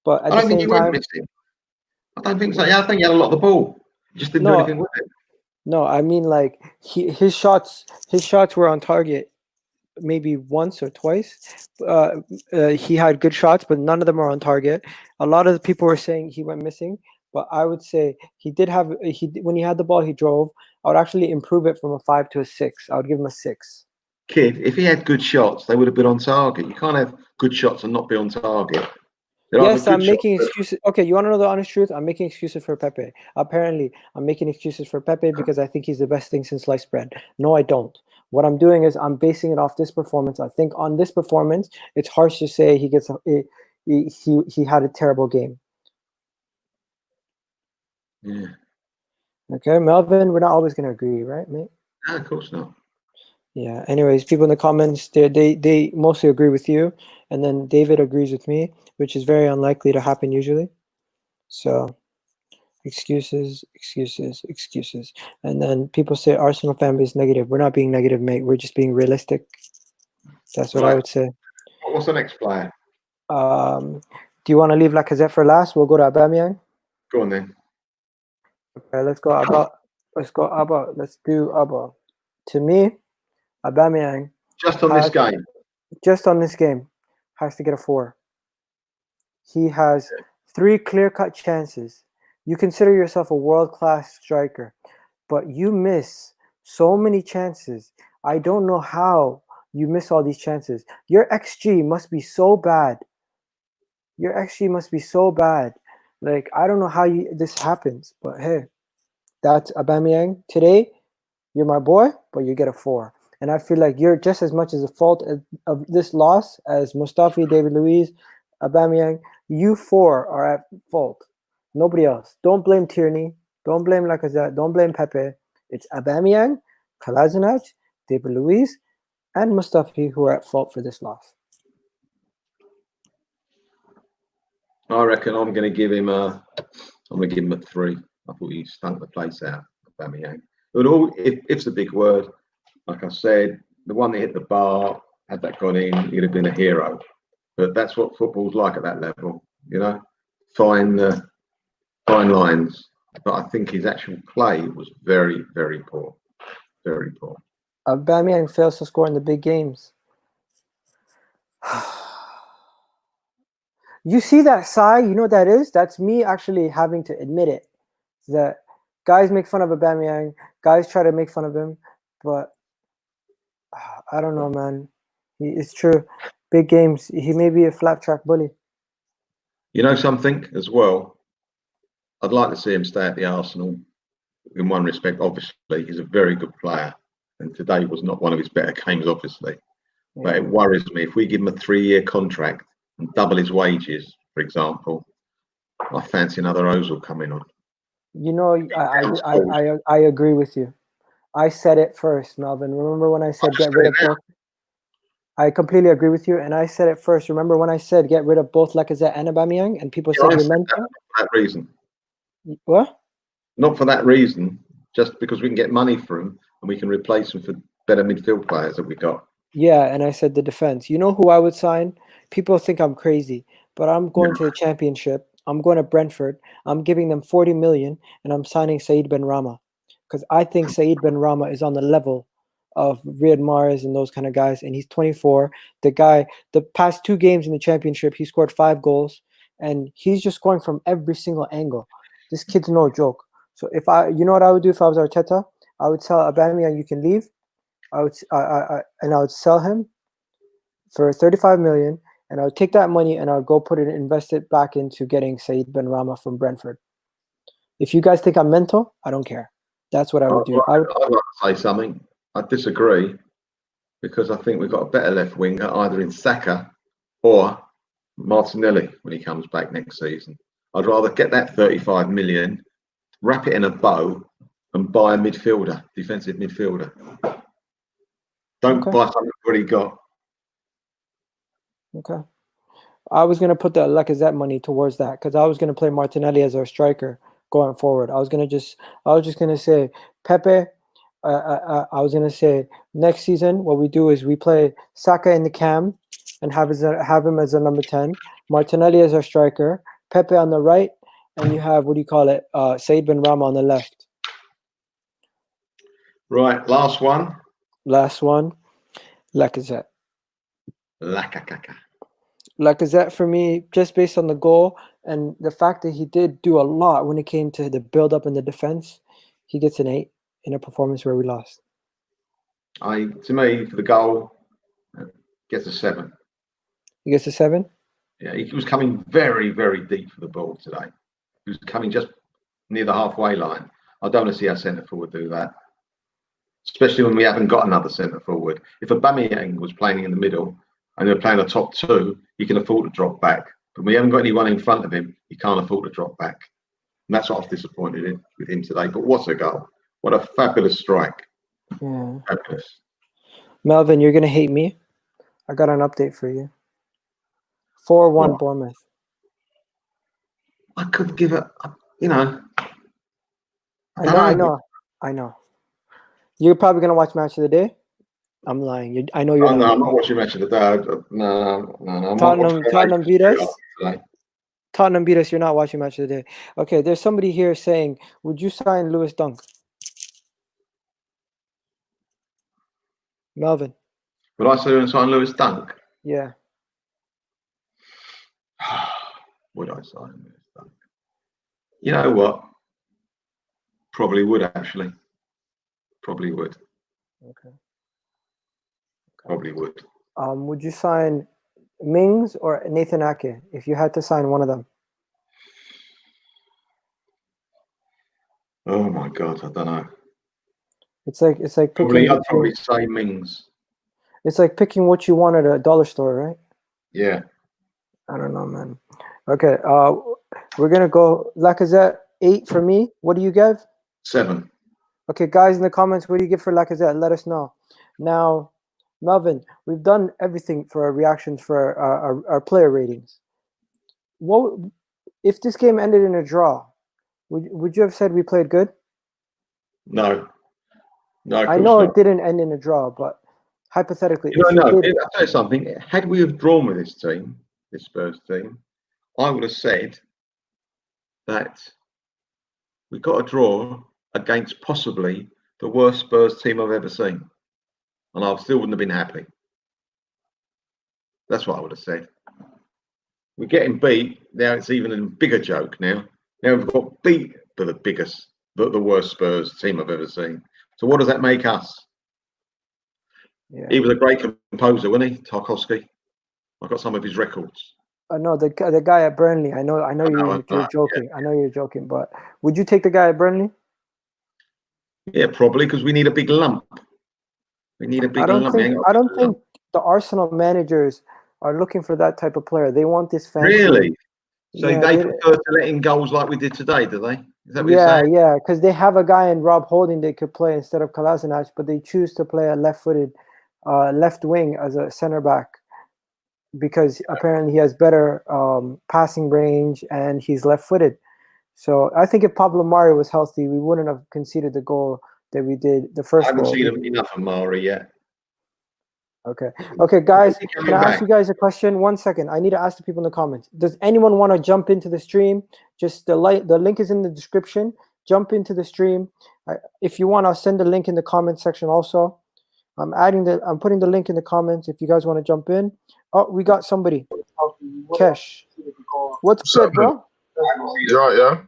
But at I don't think he went missing. I don't think so. Yeah, I think he had a lot of the ball. He just didn't do anything with it. No, I mean, like, his shots were on target maybe once or twice. He had good shots, but none of them are on target. A lot of the people were saying he went missing, but I would say when he had the ball, he drove. I would actually improve it from a 5 to a 6. I would give him a 6. Kid, if he had good shots, they would have been on target. You can't have good shots and not be on target. Yes, I'm making excuses. Okay, you want to know the honest truth? I'm making excuses for Pepe. Apparently, I'm making excuses for Pepe because I think he's the best thing since sliced bread. No, I don't. What I'm doing is I'm basing it off this performance. I think on this performance, it's harsh to say he had a terrible game. Yeah. Okay, Melvin, we're not always going to agree, right, mate? No, of course not. Yeah. Anyways, people in the comments, they mostly agree with you, and then David agrees with me, which is very unlikely to happen usually. So, excuses. And then people say Arsenal fan base negative. We're not being negative, mate. We're just being realistic. That's what I would say. What's the next player? Do you want to leave Lacazette for last? We'll go to Aubameyang. Go on then. Okay, let's go Abba. Let's do Abba. To me, Aubameyang. Just on this game. Just on this game, has to get a 4. He has 3 clear-cut chances. You consider yourself a world-class striker, but you miss so many chances. I don't know how you miss all these chances. Your XG must be so bad. Like, I don't know how this happens, but hey, that's Aubameyang. Today, you're my boy, but you get a 4. And I feel like you're just as much as a fault of this loss as Mustafi, David Luiz, Aubameyang. You 4 are at fault. Nobody else. Don't blame Tierney. Don't blame Lacazette. Don't blame Pepe. It's Aubameyang, Kolasinac, David Luiz, and Mustafi who are at fault for this loss. I reckon I'm going to give him a 3. I thought he stunk the place out, Aubameyang. But it's a big word. Like I said, the one that hit the bar, had that gone in, he'd have been a hero. But that's what football's like at that level, you know. Find the fine lines, but I think his actual play was very, very poor. Very poor. Aubameyang fails to score in the big games. You see that sigh? You know what that is? That's me actually having to admit it. That guys make fun of Aubameyang, guys try to make fun of him, but I don't know, man. It's true. Big games, he may be a flat track bully. You know something as well? I'd like to see him stay at the Arsenal. In one respect, obviously, he's a very good player. And today was not one of his better games, obviously. Yeah. But it worries me. If we give him a 3-year contract and double his wages, for example, I fancy another Ozil coming on. You know, I agree with you. I said it first, Melvin. Remember when I said get rid of both? I completely agree with you, and I said it first. Remember when I said get rid of both Lacazette and Aubameyang, and people said you're mental? For that reason. What? Not for that reason, just because we can get money for him and we can replace him for better midfield players that we got. Yeah, and I said the defense. You know who I would sign? People think I'm crazy, but I'm going to the Championship. I'm going to Brentford. I'm giving them 40 million, and I'm signing Said Benrahma, because I think Said Benrahma is on the level of Riyad Mahrez and those kind of guys, and he's 24. The guy, the past 2 games in the Championship, he scored 5 goals, and he's just scoring from every single angle. This kid's no joke. So if you know what I would do if I was Arteta? I would tell Aubameyang, you can leave. I would sell him for 35 million, and I would take that money and I would go put it, invest it back into getting Said Benrahma from Brentford. If you guys think I'm mental, I don't care. That's what I would do. I'd like to say something. I disagree, because I think we've got a better left winger either in Xhaka or Martinelli when he comes back next season. I'd rather get that 35 million, wrap it in a bow, and buy a midfielder, defensive midfielder. Don't buy something we've already got. Okay. I was going to put the Lacazette money towards that, because I was going to play Martinelli as our striker going forward. I was just going to say Pepe. I was going to say next season what we do is we play Saka in the cam and have him as a number 10, Martinelli as our striker, Pepe on the right, and you have, Said Benrahma on the left. Right, last one. Lacazette. Lacazette for me, just based on the goal and the fact that he did do a lot when it came to the build-up and the defense, he gets an 8 in a performance where we lost. To me, for the goal, gets a 7. He gets a 7? Yeah, he was coming very, very deep for the ball today. He was coming just near the halfway line. I don't want to see our centre forward do that, especially when we haven't got another centre forward. If Aubameyang was playing in the middle and they're playing a top 2, he can afford to drop back. But we haven't got anyone in front of him, he can't afford to drop back. And that's what I was disappointed in with him today. But what a goal. What a fabulous strike. Yeah. Fabulous. Melvin, you're going to hate me. I got an update for you. 4-1 Bournemouth. I could give it, I know. You're probably going to watch Match of the Day? I'm lying. I know you're not. No, I'm not watching Match of the Day. No. Tottenham beat us? Tottenham beat us. You're not watching Match of the Day. Okay, there's somebody here saying, would you sign Lewis Dunk? Melvin. Would I sign Lewis Dunk? Yeah. Would I sign Lewis Dunk? You know what? Probably would, actually. Probably would. Okay. Probably would. Would you sign Mings or Nathan Ake if you had to sign one of them? Oh my God, I don't know. It's like picking. I'd probably say Mings. It's like picking what you want at a dollar store, right? Yeah. I don't know, man. Okay, we're gonna go Lacazette 8 for me. What do you give? 7. Okay, guys, in the comments, what do you give for Lacazette? Let us know. Now, Melvin, we've done everything for our reactions for our player ratings. What if this game ended in a draw? Would you have said we played good? No. I know it didn't end in a draw, but hypothetically, I'll tell you something. Had we have drawn with this team, this Spurs team, I would have said that we got a draw against possibly the worst Spurs team I've ever seen. And I still wouldn't have been happy. That's what I would have said. We're getting beat. Now it's even a bigger joke now. Now we've got beat by the worst Spurs team I've ever seen. So what does that make us? Yeah. He was a great composer, wasn't he, Tarkovsky? I got some of his records. No, the guy at Burnley. I know you're joking. Yeah. I know you're joking, but would you take the guy at Burnley? Yeah, probably, because we need a big lump. We need a big lump. I don't think the Arsenal managers are looking for that type of player. They want this fancy. Really? So they prefer to let in goals like we did today, do they? Is that what you're saying? Yeah, because they have a guy in Rob Holding they could play instead of Kolasinac, but they choose to play a left-footed left wing as a center back because apparently he has better passing range and he's left-footed. So I think if Pablo Mari was healthy, we wouldn't have conceded the goal that we did, the first goal. I haven't seen enough of Mari yet. Okay, guys, can I ask you guys a question? 1 second. I need to ask the people in the comments. Does anyone want to jump into the stream? Just the link is in the description. Jump into the stream. If you want, I'll send the link in the comment section also. I'm putting the link in the comments if you guys want to jump in. Oh, we got somebody. Kesh. What's good, bro? You right, yeah?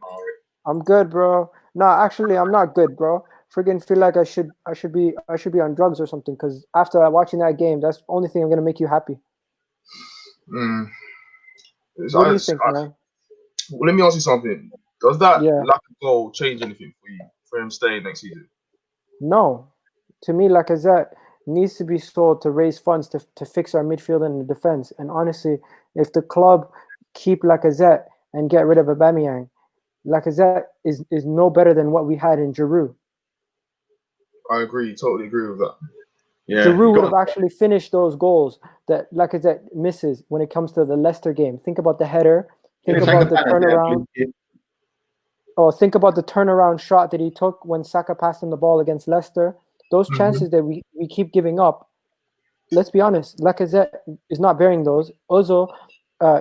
I'm good, bro. No, actually, I'm not good, bro. Friggin' feel like I should be on drugs or something, because after watching that game, that's the only thing I'm gonna make you happy. What do you think, man? Well, let me ask you something. Does that lack of goal change anything for you, for him staying next season? No. To me, Lacazette needs to be sold to raise funds to fix our midfield and the defense. And honestly, if the club keep Lacazette and get rid of Aubameyang, Lacazette is no better than what we had in Giroud. I agree, totally agree with that. Yeah, Giroud would have actually finished those goals that Lacazette misses when it comes to the Leicester game. Think about the header. Think about the turnaround. Think about the turnaround shot that he took when Saka passed him the ball against Leicester. Those chances that we keep giving up, let's be honest, Lacazette is not bearing those. Ozil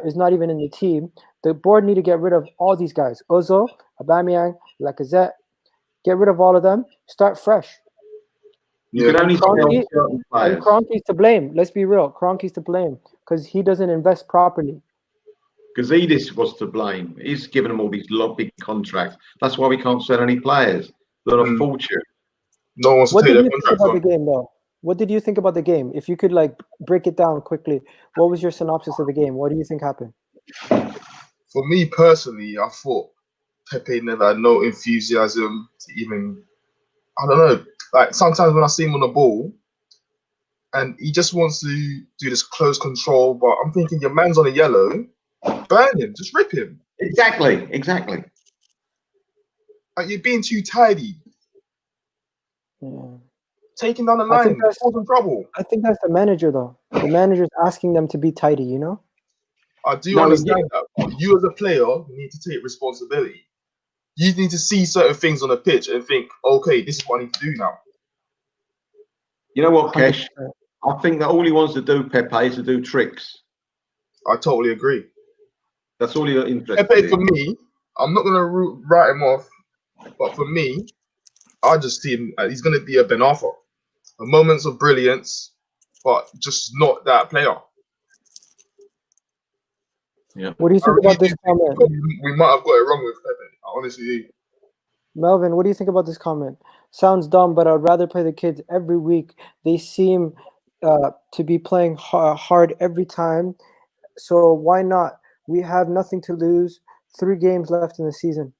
is not even in the team. The board need to get rid of all these guys. Ozil, Aubameyang, Lacazette. Get rid of all of them. Start fresh. You can only and Kroenke's to blame. Let's be real. Kroenke's to blame because he doesn't invest properly. Gazidis was to blame. He's given them all these big contracts. That's why we can't sell any players. They're a fortune. No one wants to take their contracts. What did you think about the game, though? What did you think about the game? If you could break it down quickly, what was your synopsis of the game? What do you think happened? For me personally, I thought Pepe never had no enthusiasm to even. I don't know. Like sometimes when I see him on the ball, and he just wants to do this close control, but I'm thinking your man's on a yellow, burn him, just rip him. Exactly. Like you're being too tidy. Yeah. Taking down the line, causing trouble. I think that's the manager, though. The manager's asking them to be tidy, you know? I do understand that. But you as a player need to take responsibility. You need to see certain things on the pitch and think, okay, this is what I need to do now. You know what, Kesh? 100%. I think that all he wants to do, Pepe, is to do tricks. I totally agree. That's all you're interested Pepe, in. for me, I'm not going to write him off, but for me, I just see him, he's going to be a Ben Arthur. Moments of brilliance, but just not that player. Yeah. What do you think about this comment? We might have got it wrong with Pepe. I honestly do. Melvin, what do you think about this comment? Sounds dumb, but I'd rather play the kids every week. They seem to be playing hard every time. So why not? We have nothing to lose. 3 games left in the season.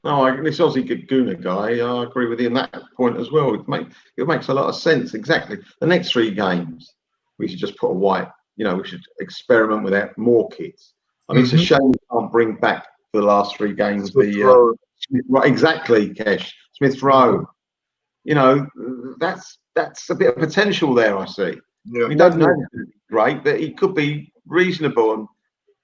No, this Aussie Gooner guy, I agree with you on that point as well. It makes a lot of sense. Exactly. The next 3 games, we should just put a white. We should experiment with more kids. I mean, it's a shame we can't bring back the last 3 games. Exactly, Kesh. Smith Rowe. That's a bit of potential there. I see. Yeah. We don't know if he's great, but he could be reasonable. And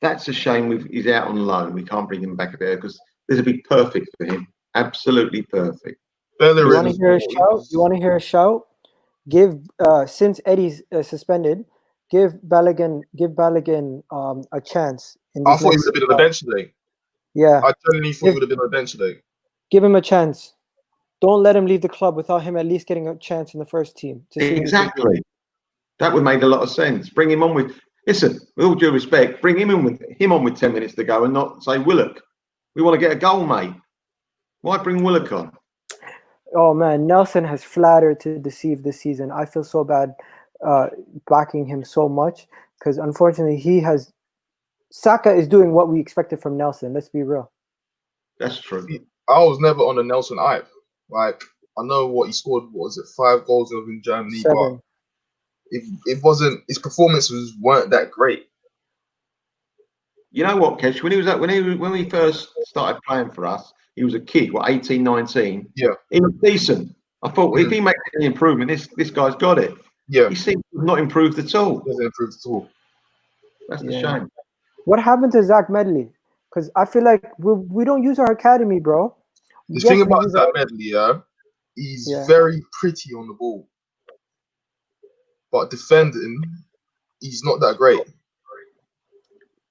that's a shame. He's out on loan. We can't bring him back a bit because this would be perfect for him. Absolutely perfect. You want to hear a shout? You want to hear a shout? Give since Eddie's suspended, give Balogun a chance. I thought he would have been on the bench today. Yeah, I genuinely thought he would have been on the bench today. Give him a chance. Don't let him leave the club without him at least getting a chance in the first team. To see Exactly. That would make a lot of sense. Bring him on with. Listen, with all due respect, bring him on with 10 minutes to go, and not say Willock. We want to get a goal, mate. Why bring Willock on? Oh man, Nelson has flattered to deceive this season. I feel so bad backing him so much because unfortunately Saka is doing what we expected from Nelson. Let's be real. That's true. I was never on the Nelson hype. Like, I know what he scored. What was it? 5 goals in Germany, 7. but it wasn't. His performances weren't that great. You know what, Kesh? When we first started playing for us, he was a kid, 18, 19. Yeah. He was decent. I thought, if he makes any improvement, this guy's got it. Yeah. He seems to have not improved at all. He hasn't improved at all. That's the shame. What happened to Zach Medley? Because I feel like we don't use our academy, bro. The thing about Zach Medley, he's very pretty on the ball. But defending, he's not that great.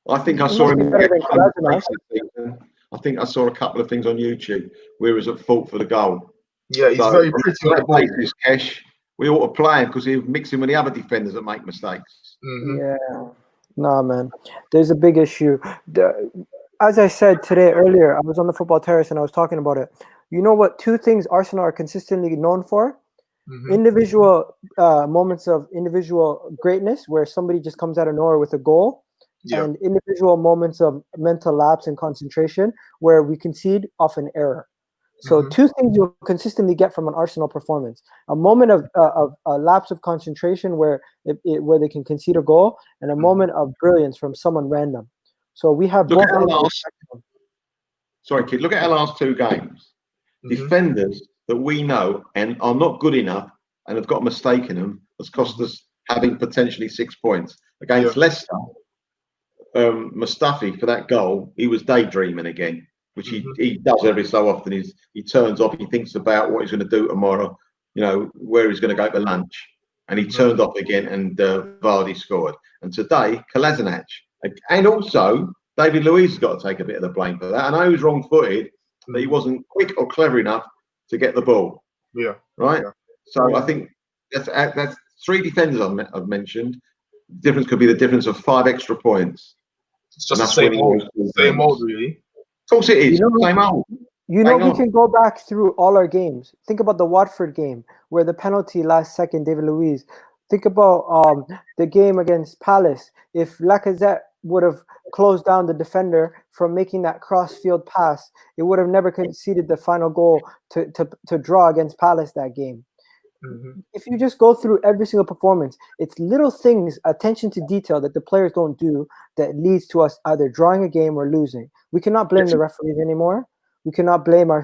I think I saw him. I think I saw a couple of things on YouTube where he was at fault for the goal. Yeah, he's very pretty on the ball. Kesh, we ought to play him because he's mixing with the other defenders that make mistakes. Mm-hmm. Yeah. Nah, man. There's a big issue. As I said earlier, I was on the football terrace and I was talking about it. You know what? 2 things Arsenal are consistently known for? Mm-hmm. Individual moments of individual greatness where somebody just comes out of nowhere with a goal. Yeah. And individual moments of mental lapse and concentration where we concede off an error. So 2 things you'll consistently get from an Arsenal performance: a moment of a lapse of concentration where where they can concede a goal, and a moment of brilliance from someone random. So we have both. Sorry, kid. Look at our last 2 games. Defenders that we know and are not good enough and have got a mistake in them has cost us having potentially 6 points. Against Leicester, Mustafi, for that goal, he was daydreaming again, which he does every so often. He turns off, he thinks about what he's going to do tomorrow, where he's going to go to lunch, and he turned off again, and Vardy scored. And today, Kolasinac, and also David Luiz has got to take a bit of the blame for that. I know he was wrong-footed, but he wasn't quick or clever enough to get the ball. Yeah. Right? Yeah. So I think that's 3 defenders I've mentioned. The difference could be the difference of 5 extra points. It's just the same old, really. Of course it is. Same old. We can go back through all our games. Think about the Watford game where the penalty last second, David Luiz. Think about the game against Palace. If Lacazette would have closed down the defender from making that cross-field pass, it would have never conceded the final goal to draw against Palace that game. If you just go through every single performance, it's little things, attention to detail that the players don't do that leads to us either drawing a game or losing. We cannot blame the referees anymore. We cannot blame our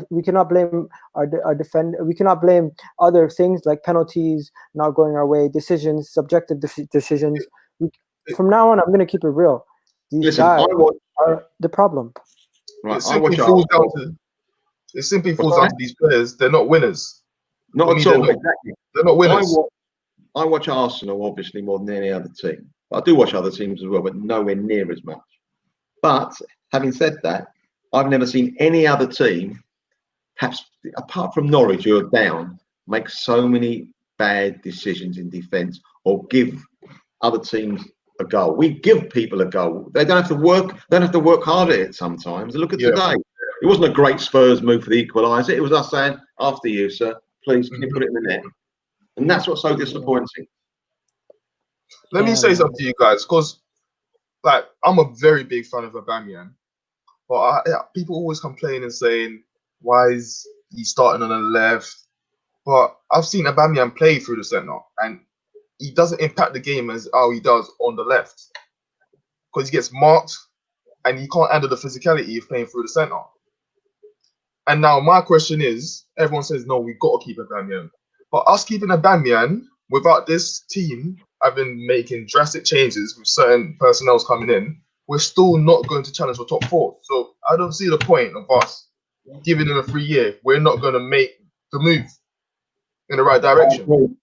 defender. We cannot blame other things like penalties not going our way, decisions, subjective decisions. From now on, I'm going to keep it real. These guys are the problem. Right. It simply falls down to these players. They're not winners. Not at all. Exactly. They're not winners. I watch Arsenal obviously more than any other team. But I do watch other teams as well, but nowhere near as much. But having said that, I've never seen any other team, perhaps apart from Norwich, who are down, make so many bad decisions in defence or give other teams a goal. We give people a goal. They don't have to work. They don't have to work hard at it sometimes. Look at today. It wasn't a great Spurs move for the equaliser. It was us saying, "After you, sir. Please, can you put it in the net?" And that's what's so disappointing. Let me say something to you guys, because I'm a very big fan of Aubameyang, but people always complain and saying, why is he starting on the left? But I've seen Aubameyang play through the centre, and he doesn't impact the game as how he does on the left, because he gets marked and he can't handle the physicality of playing through the centre. And now my question is, everyone says, no, we've got to keep Aubameyang. But us keeping Aubameyang without this team having making drastic changes with certain personnel coming in, we're still not going to challenge for top 4. So I don't see the point of us giving him a 3 year. We're not going to make the move in the right direction.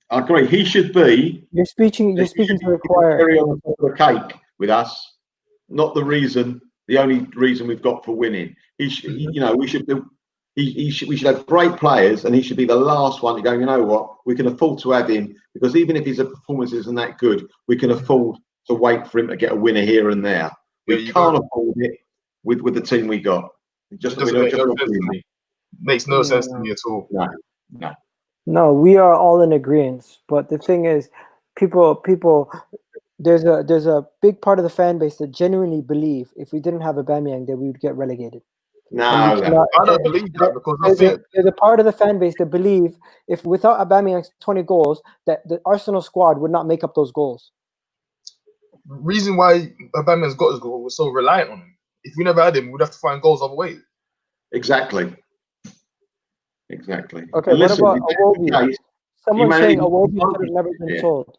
I agree. He should be. You're speaking to the choir. Cherry on top of the cake with us, not the only reason we've got for winning. He should we should have great players, and he should be the last one to go, you know what, we can afford to add him, because even if his performance isn't that good, we can afford to wait for him to get a winner here and there. We can't afford it with the team we got. It makes no sense to me at all. No, we are all in agreement. But the thing is, people, there's a big part of the fan base that genuinely believe if we didn't have Aubameyang that we would get relegated. No, I don't believe that, because I think there's a part of the fan base that believe if without Aubameyang's 20 goals, that the Arsenal squad would not make up those goals. The reason why Aubameyang's got his goal was so reliant on him. If we never had him, we'd have to find goals other ways. Exactly. Okay, what about Iwobi? Someone's saying Iwobi should have never been sold.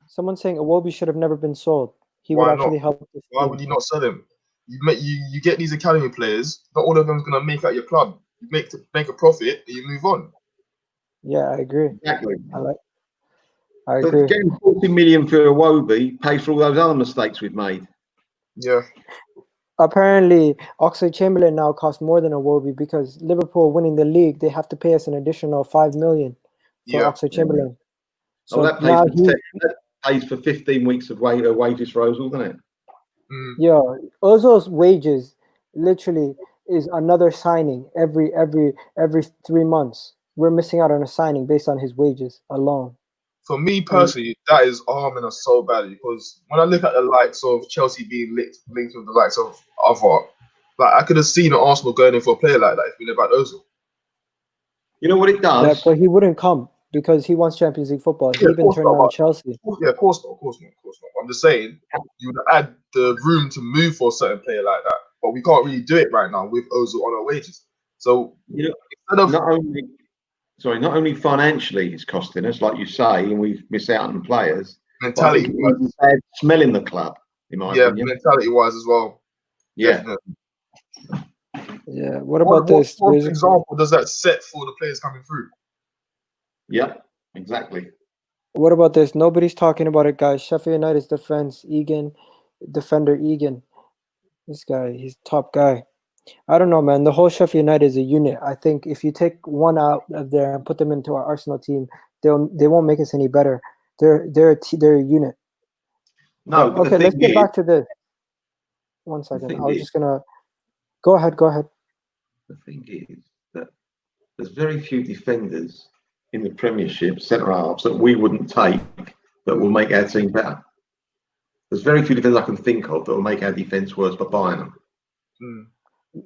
Someone's saying Iwobi should have never been sold. He would actually help this Why team. would you not sell him? You get these academy players, not all of them's gonna make out your club. You make a profit and you move on. Yeah, I agree. Exactly. I agree. Getting 40 million for Iwobi pays for all those other mistakes we've made. Yeah. Apparently, Oxlade-Chamberlain now costs more than Iwobi because Liverpool winning the league, they have to pay us an additional $5 million for Oxlade-Chamberlain. So that pays for 15 weeks of wages for Ozil, doesn't it? Yeah, Ozil's wages literally is another signing every 3 months. We're missing out on a signing based on his wages alone. For me personally, that is harming us so badly, because when I look at the likes of Chelsea being linked with the likes of other, like I could have seen Arsenal going in for a player like that if we never had Ozil. You know what it does? Yeah, but he wouldn't come because he wants Champions League football. He even turned down Chelsea. Yeah, of course not. I'm just saying you would add the room to move for a certain player like that, but we can't really do it right now with Ozil on our wages. So instead of not only financially it's costing us, like you say, and we miss out on players. Mentality, bad smell in the club, in my opinion. mentality-wise as well. Yeah. Definitely. Yeah. What about this? What example does that set for the players coming through? Yeah, exactly. What about this? Nobody's talking about it, guys. Sheffield United's defender Egan. This guy, he's top guy. I don't know, man. The whole Sheffield United is a unit. I think if you take one out of there and put them into our Arsenal team, they won't make us any better. They're a unit. No, but okay, let's get back to this. 1 second. I was just gonna go ahead. The thing is that there's very few defenders in the Premiership, centre halves, that we wouldn't take that will make our team better. There's very few defenders I can think of that will make our defence worse by buying them.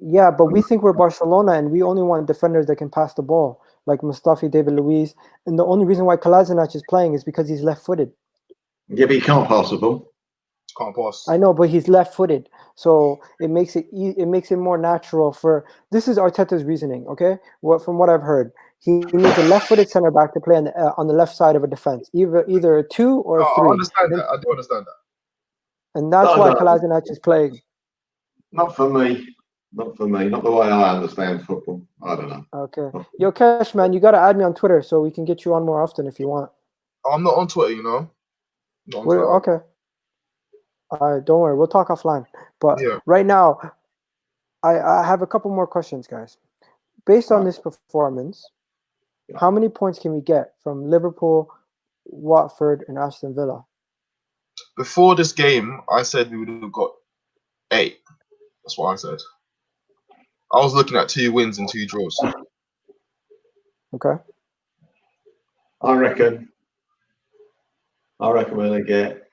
Yeah, but we think we're Barcelona and we only want defenders that can pass the ball, like Mustafi, David Luiz. And the only reason why Kolasinac is playing is because he's left-footed. Yeah, but he can't pass the ball. Can't pass. I know, but he's left-footed, so it makes it more natural for. This is Arteta's reasoning, okay? From what I've heard, he needs a left-footed center back to play on the left side of a defense, either a 2 or a 3. I understand that. I do understand that. And that's why Kolasinac is playing. Not for me. Not the way I understand football. I don't know. Okay. Yo, Cash, man, you got to add me on Twitter so we can get you on more often if you want. I'm not on Twitter, you know. Okay. All right, don't worry. We'll talk offline. But right now, I have a couple more questions, guys. Based on this performance, how many points can we get from Liverpool, Watford, and Aston Villa? Before this game, I said we would have got 8. That's what I said. I was looking at 2 wins and 2 draws. Okay. I reckon we're going to get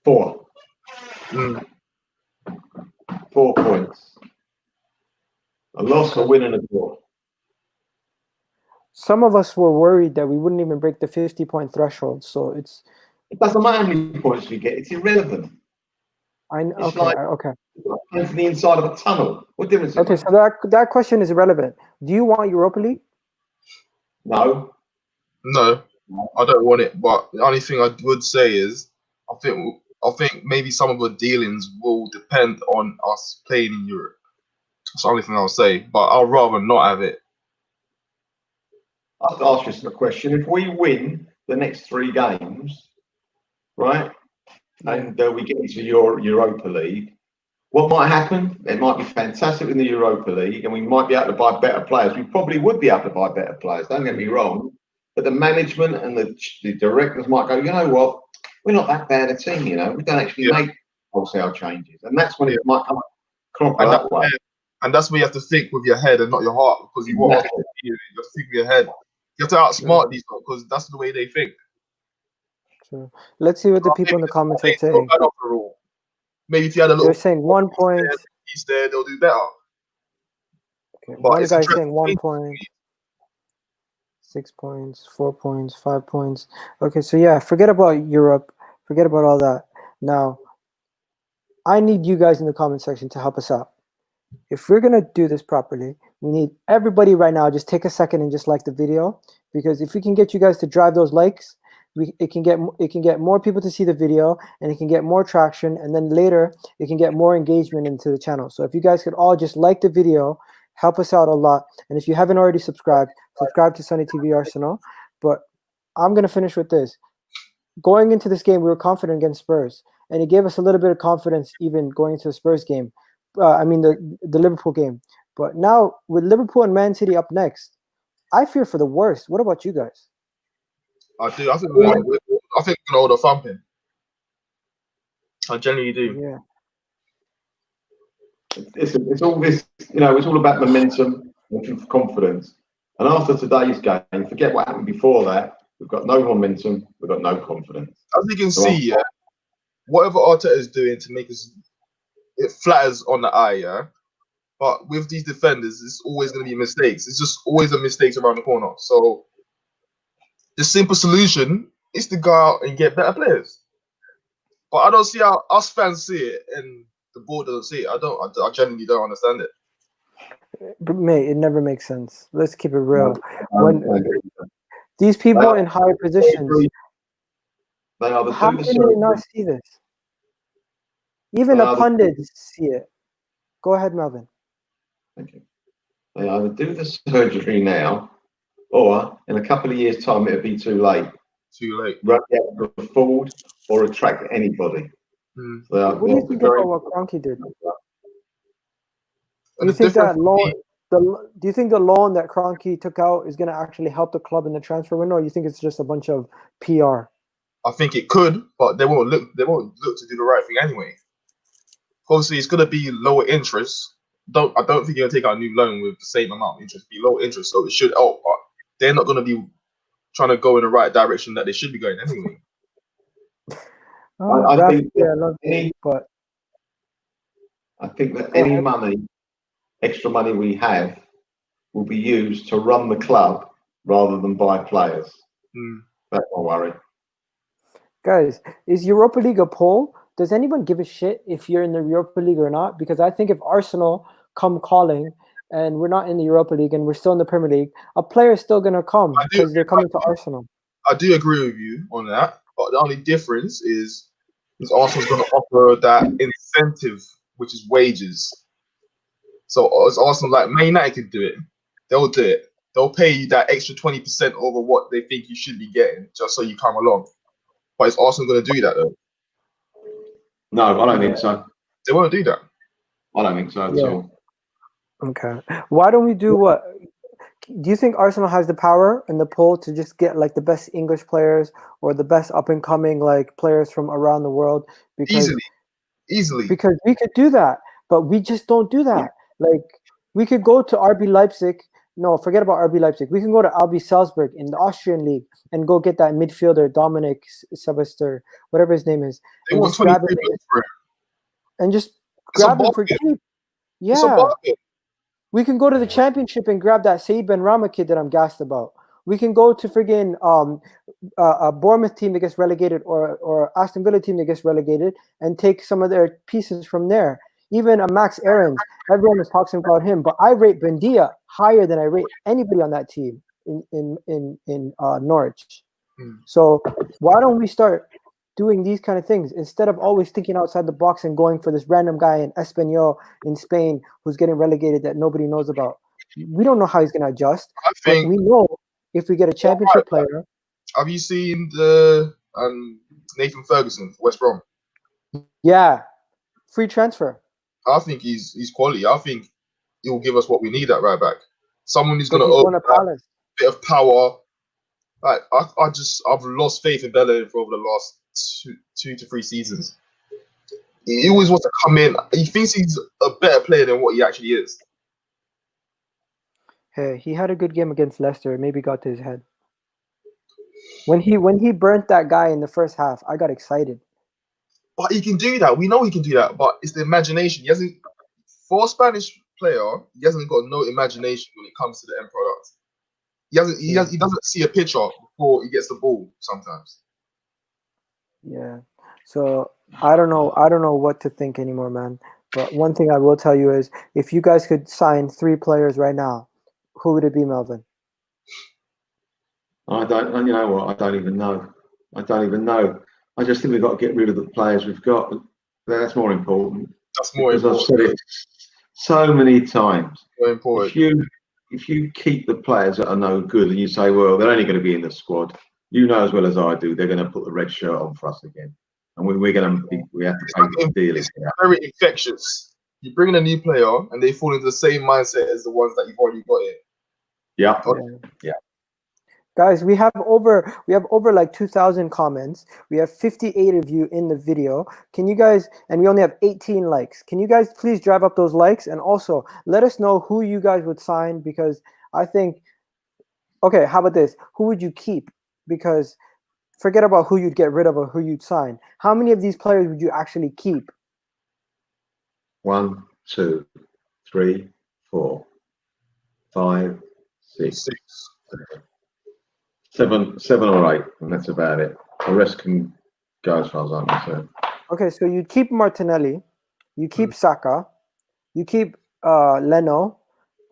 4. 4 points. A loss, a win, and a draw. Some of us were worried that we wouldn't even break the 50-point threshold. So it doesn't matter how many points we get. It's irrelevant. Okay. Going to the inside of a tunnel. What difference? Okay, so that question is irrelevant. Do you want Europa League? No, I don't want it. But the only thing I would say is, I think maybe some of the dealings will depend on us playing in Europe. That's the only thing I'll say. But I'd rather not have it. I'll ask you a question. If we win the next 3 games, right, and we get into Europa League, What might happen? It might be fantastic in the Europa League, and we might be able to buy better players. We probably would be able to buy better players. Don't get me wrong, but the management and the directors might go, you know what? We're not that bad a team. You know, we don't actually make wholesale changes, and that's when it might come crop that way. And that's where you have to think with your head and not your heart, because you have to think with your head. You have to outsmart these people because that's the way they think. So let's see what the people in the comments are saying. Maybe if you had a little, they're saying 1 point. He's there, they'll do better. Okay, one guy's saying 1 point, 6 points, 4 points, 5 points. Okay, so yeah, forget about Europe, forget about all that. Now, I need you guys in the comment section to help us out. If we're gonna do this properly, we need everybody right now. Just take a second and just like the video, because if we can get you guys to drive those likes, it can get more people to see the video, and it can get more traction, and then later it can get more engagement into the channel. So if you guys could all just like the video, help us out a lot. And if you haven't already subscribe to Sonny TV Arsenal. But I'm gonna finish with this. Going into this game, we were confident against Spurs, and it gave us a little bit of confidence even going into the Spurs game. I mean the Liverpool game. But now with Liverpool and Man City up next, I fear for the worst. What about you guys? I do. I think we're gonna hold a thumping. I generally do. Yeah. It's all this, you know. It's all about momentum and confidence. And after today's game, forget what happened before that. We've got no momentum. We've got no confidence. As you can see, whatever Arteta is doing to make us, it flatters on the eye, yeah. But with these defenders, it's always going to be mistakes. It's just always a mistakes around the corner. So the simple solution is to go out and get better players. But I don't see how us fans see it, and the board doesn't see it. I genuinely don't understand it. But mate, it never makes sense. Let's keep it real. When these people in higher positions, how can they not see this? Even the pundits see it. Go ahead, Melvin. Thank you. They either do the surgery now, or in a couple of years' time, it'll be too late. Too late. Right, to afford or attract anybody. What do you think about what Kroenke did? Do you think that loan? Do you think the loan that Kroenke took out is going to actually help the club in the transfer window, or you think it's just a bunch of PR? I think it could, but they won't look to do the right thing anyway. Obviously, it's going to be lower interest. I don't think you're going to take out a new loan with the same amount of interest. Be low interest, so it should help. But they're not going to be trying to go in the right direction that they should be going anyway. I think that any money, extra money we have, will be used to run the club rather than buy players. That's my worry. Guys, is Europa League a poll? Does anyone give a shit if you're in the Europa League or not? Because I think if Arsenal come calling and we're not in the Europa League and we're still in the Premier League, a player is still going to come because they're coming to Arsenal. I do agree with you on that, but the only difference is Arsenal's going to offer that incentive, which is wages. So as Arsenal, like Man United could do it, they'll do it. They'll pay you that extra 20% over what they think you should be getting, just so you come along. But is Arsenal going to do that though? No, I don't think so. They won't do that. I don't think so at all. Okay. Why don't we do what? Do you think Arsenal has the power and the pull to just get like the best English players or the best up and coming like players from around the world? Because, easily. Because we could do that, but we just don't do that. Like we could go to RB Leipzig. No, forget about RB Leipzig. We can go to RB Salzburg in the Austrian league and go get that midfielder Dominic Sebester, whatever his name is, and just grab him for it. And just grab him for cheap. Yeah. We can go to the championship and grab that Said Ben Rama kid that I'm gassed about. We can go to friggin' a Bournemouth team that gets relegated or Aston Villa team that gets relegated and take some of their pieces from there. Even a Max Aarons, everyone is talking about him, but I rate Buendia higher than I rate anybody on that team in Norwich. So why don't we start doing these kind of things instead of always thinking outside the box and going for this random guy in Espanyol in Spain who's getting relegated that nobody knows about? We don't know how he's going to adjust. But we know if we get a championship player. Have you seen the Nathan Ferguson, West Brom? Yeah, free transfer. I think he's quality. I think he will give us what we need at right back. Someone who's But going to he's open going to that Palace. bit of power. Like I've lost faith in Bellerin for over the last two to three seasons. He always wants to come in. He thinks he's a better player than what he actually is. Hey, he had a good game against Leicester. It maybe got to his head. When he burnt that guy in the first half, I got excited. But he can do that. We know he can do that. But it's the imagination. He hasn't. For a Spanish player, he hasn't got no imagination when it comes to the end product. He doesn't see a picture before he gets the ball sometimes. Yeah. So I don't know what to think anymore, man. But one thing I will tell you is, if you guys could sign 3 players right now, who would it be, Melvin? I don't. You know what? I don't even know. I just think we've got to get rid of the players we've got. That's more important. That's more Because important. I've said it so many times. More important. If you keep the players that are no good and you say, well, they're only going to be in the squad, you know as well as I do, they're going to put the red shirt on for us again, and we have to pay the deal. It's very infectious. You bring in a new player and they fall into the same mindset as the ones that you've already got in. Yeah. Guys, we have over like 2,000 comments. We have 58 of you in the video. Can you guys, and we only have 18 likes. Can you guys please drive up those likes, and also let us know who you guys would sign, because I think, okay, how about this? Who would you keep? Because forget about who you'd get rid of or who you'd sign. How many of these players would you actually keep? 1, 2, 3, 4, 5, 6, 7 or 8, and that's about it. The rest can go as far as I'm concerned. Okay, so you keep Martinelli, you keep Xhaka, you keep Leno.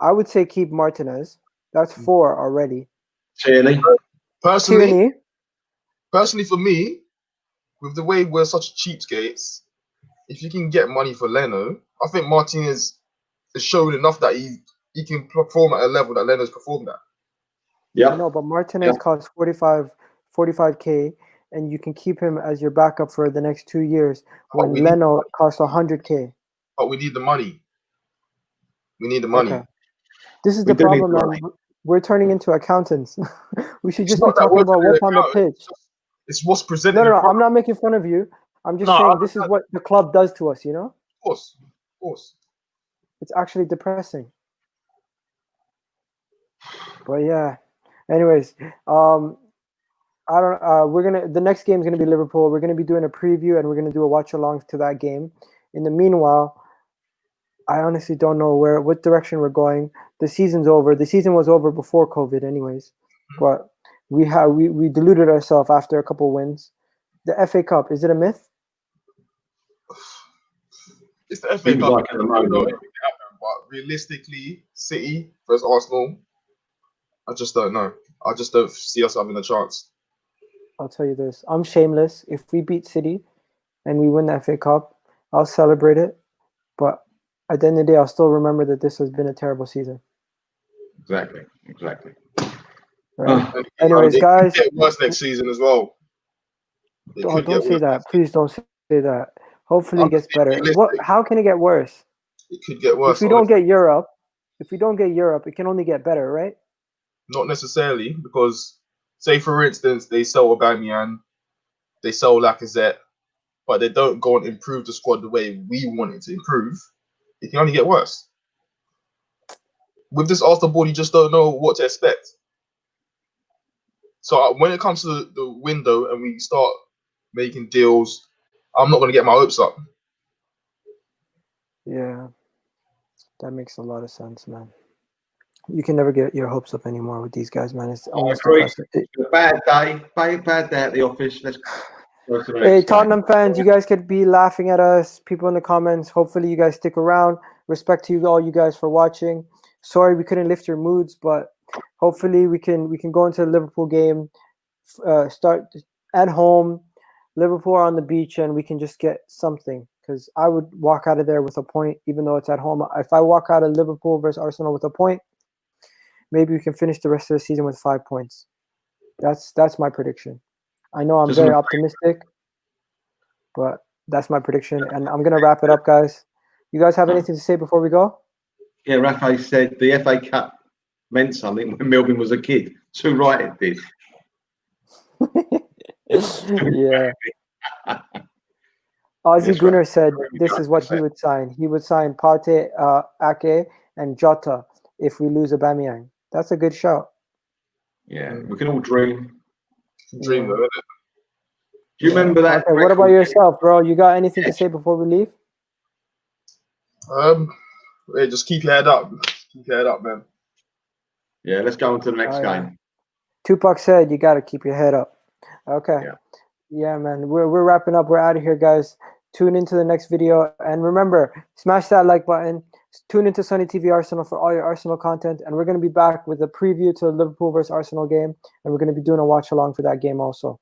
I would say keep Martinez. That's 4 already. Tierney. Personally, for me, with the way we're such cheapskates, if you can get money for Leno, I think Martinez has shown enough that he can perform at a level that Leno's performed at. Yeah. I know, but Martinez costs 45K, and you can keep him as your backup for the next 2 years when Leno costs 100K. But we need the money. We need the money. Okay. This is the problem, man. We're turning into accountants. We should just be talking about what's on the pitch. It's what's presented. No, I'm not making fun of you. I'm just saying this is what the club does to us, you know? Of course. It's actually depressing. But yeah. Anyways, the next game is gonna be Liverpool. We're gonna be doing a preview and we're gonna do a watch along to that game. In the meanwhile, I honestly don't know what direction we're going. The season's over. The season was over before COVID, anyways. But we deluded ourselves after a couple wins. The FA Cup, is it a myth? It's the FA Cup. Like at the moment. But realistically, City versus Arsenal, I just don't know. I just don't see us having a chance. I'll tell you this. I'm shameless. If we beat City and we win the FA Cup, I'll celebrate it. But at the end of the day, I'll still remember that this has been a terrible season. Exactly. Right. Anyways, guys. It get worse next season as well. Don't say that. Please don't say that. Hopefully it gets better. How can it get worse? It could get worse. If we don't get Europe, it can only get better, right? Not necessarily, because say for instance they sell Aubameyang, they sell Lacazette, but they don't go and improve the squad the way we want it to improve, it can only get worse. With this Arsenal board, you just don't know what to expect. So when it comes to the window and we start making deals, I'm not going to get my hopes up. Yeah, that makes a lot of sense, man. You can never get your hopes up anymore with these guys, man. It's almost depressing. A bad day at the office. Hey, Tottenham fans, you guys could be laughing at us. People in the comments, hopefully you guys stick around. Respect to all you guys for watching. Sorry we couldn't lift your moods, but hopefully we can go into the Liverpool game, start at home. Liverpool are on the beach, and we can just get something. Because I would walk out of there with a point, even though it's at home. If I walk out of Liverpool versus Arsenal with a point, maybe we can finish the rest of the season with 5 points. That's my prediction. I know I'm very optimistic, but that's my prediction. And I'm going to wrap it up, guys. You guys have anything to say before we go? Yeah, Rafa said the FA Cup meant something when Melvin was a kid. Too right it did. Yeah. Ozzy Yes, Gunner right. said this is what he would sign. He would sign Partey, Ake, and Jota if we lose Aubameyang. That's a good shout. Yeah, we can all dream. Dream though, innit? Do you remember that? Okay, what about yourself, bro? You got anything to say before we leave? Yeah, just keep your head up. Keep your head up, man. Yeah, let's go on to the next game. Tupac said you got to keep your head up. Okay. Yeah, man. We're wrapping up. We're out of here, guys. Tune into the next video. And remember, smash that like button. Tune into Sonny TV Arsenal for all your Arsenal content. And we're going to be back with a preview to the Liverpool versus Arsenal game. And we're going to be doing a watch along for that game also.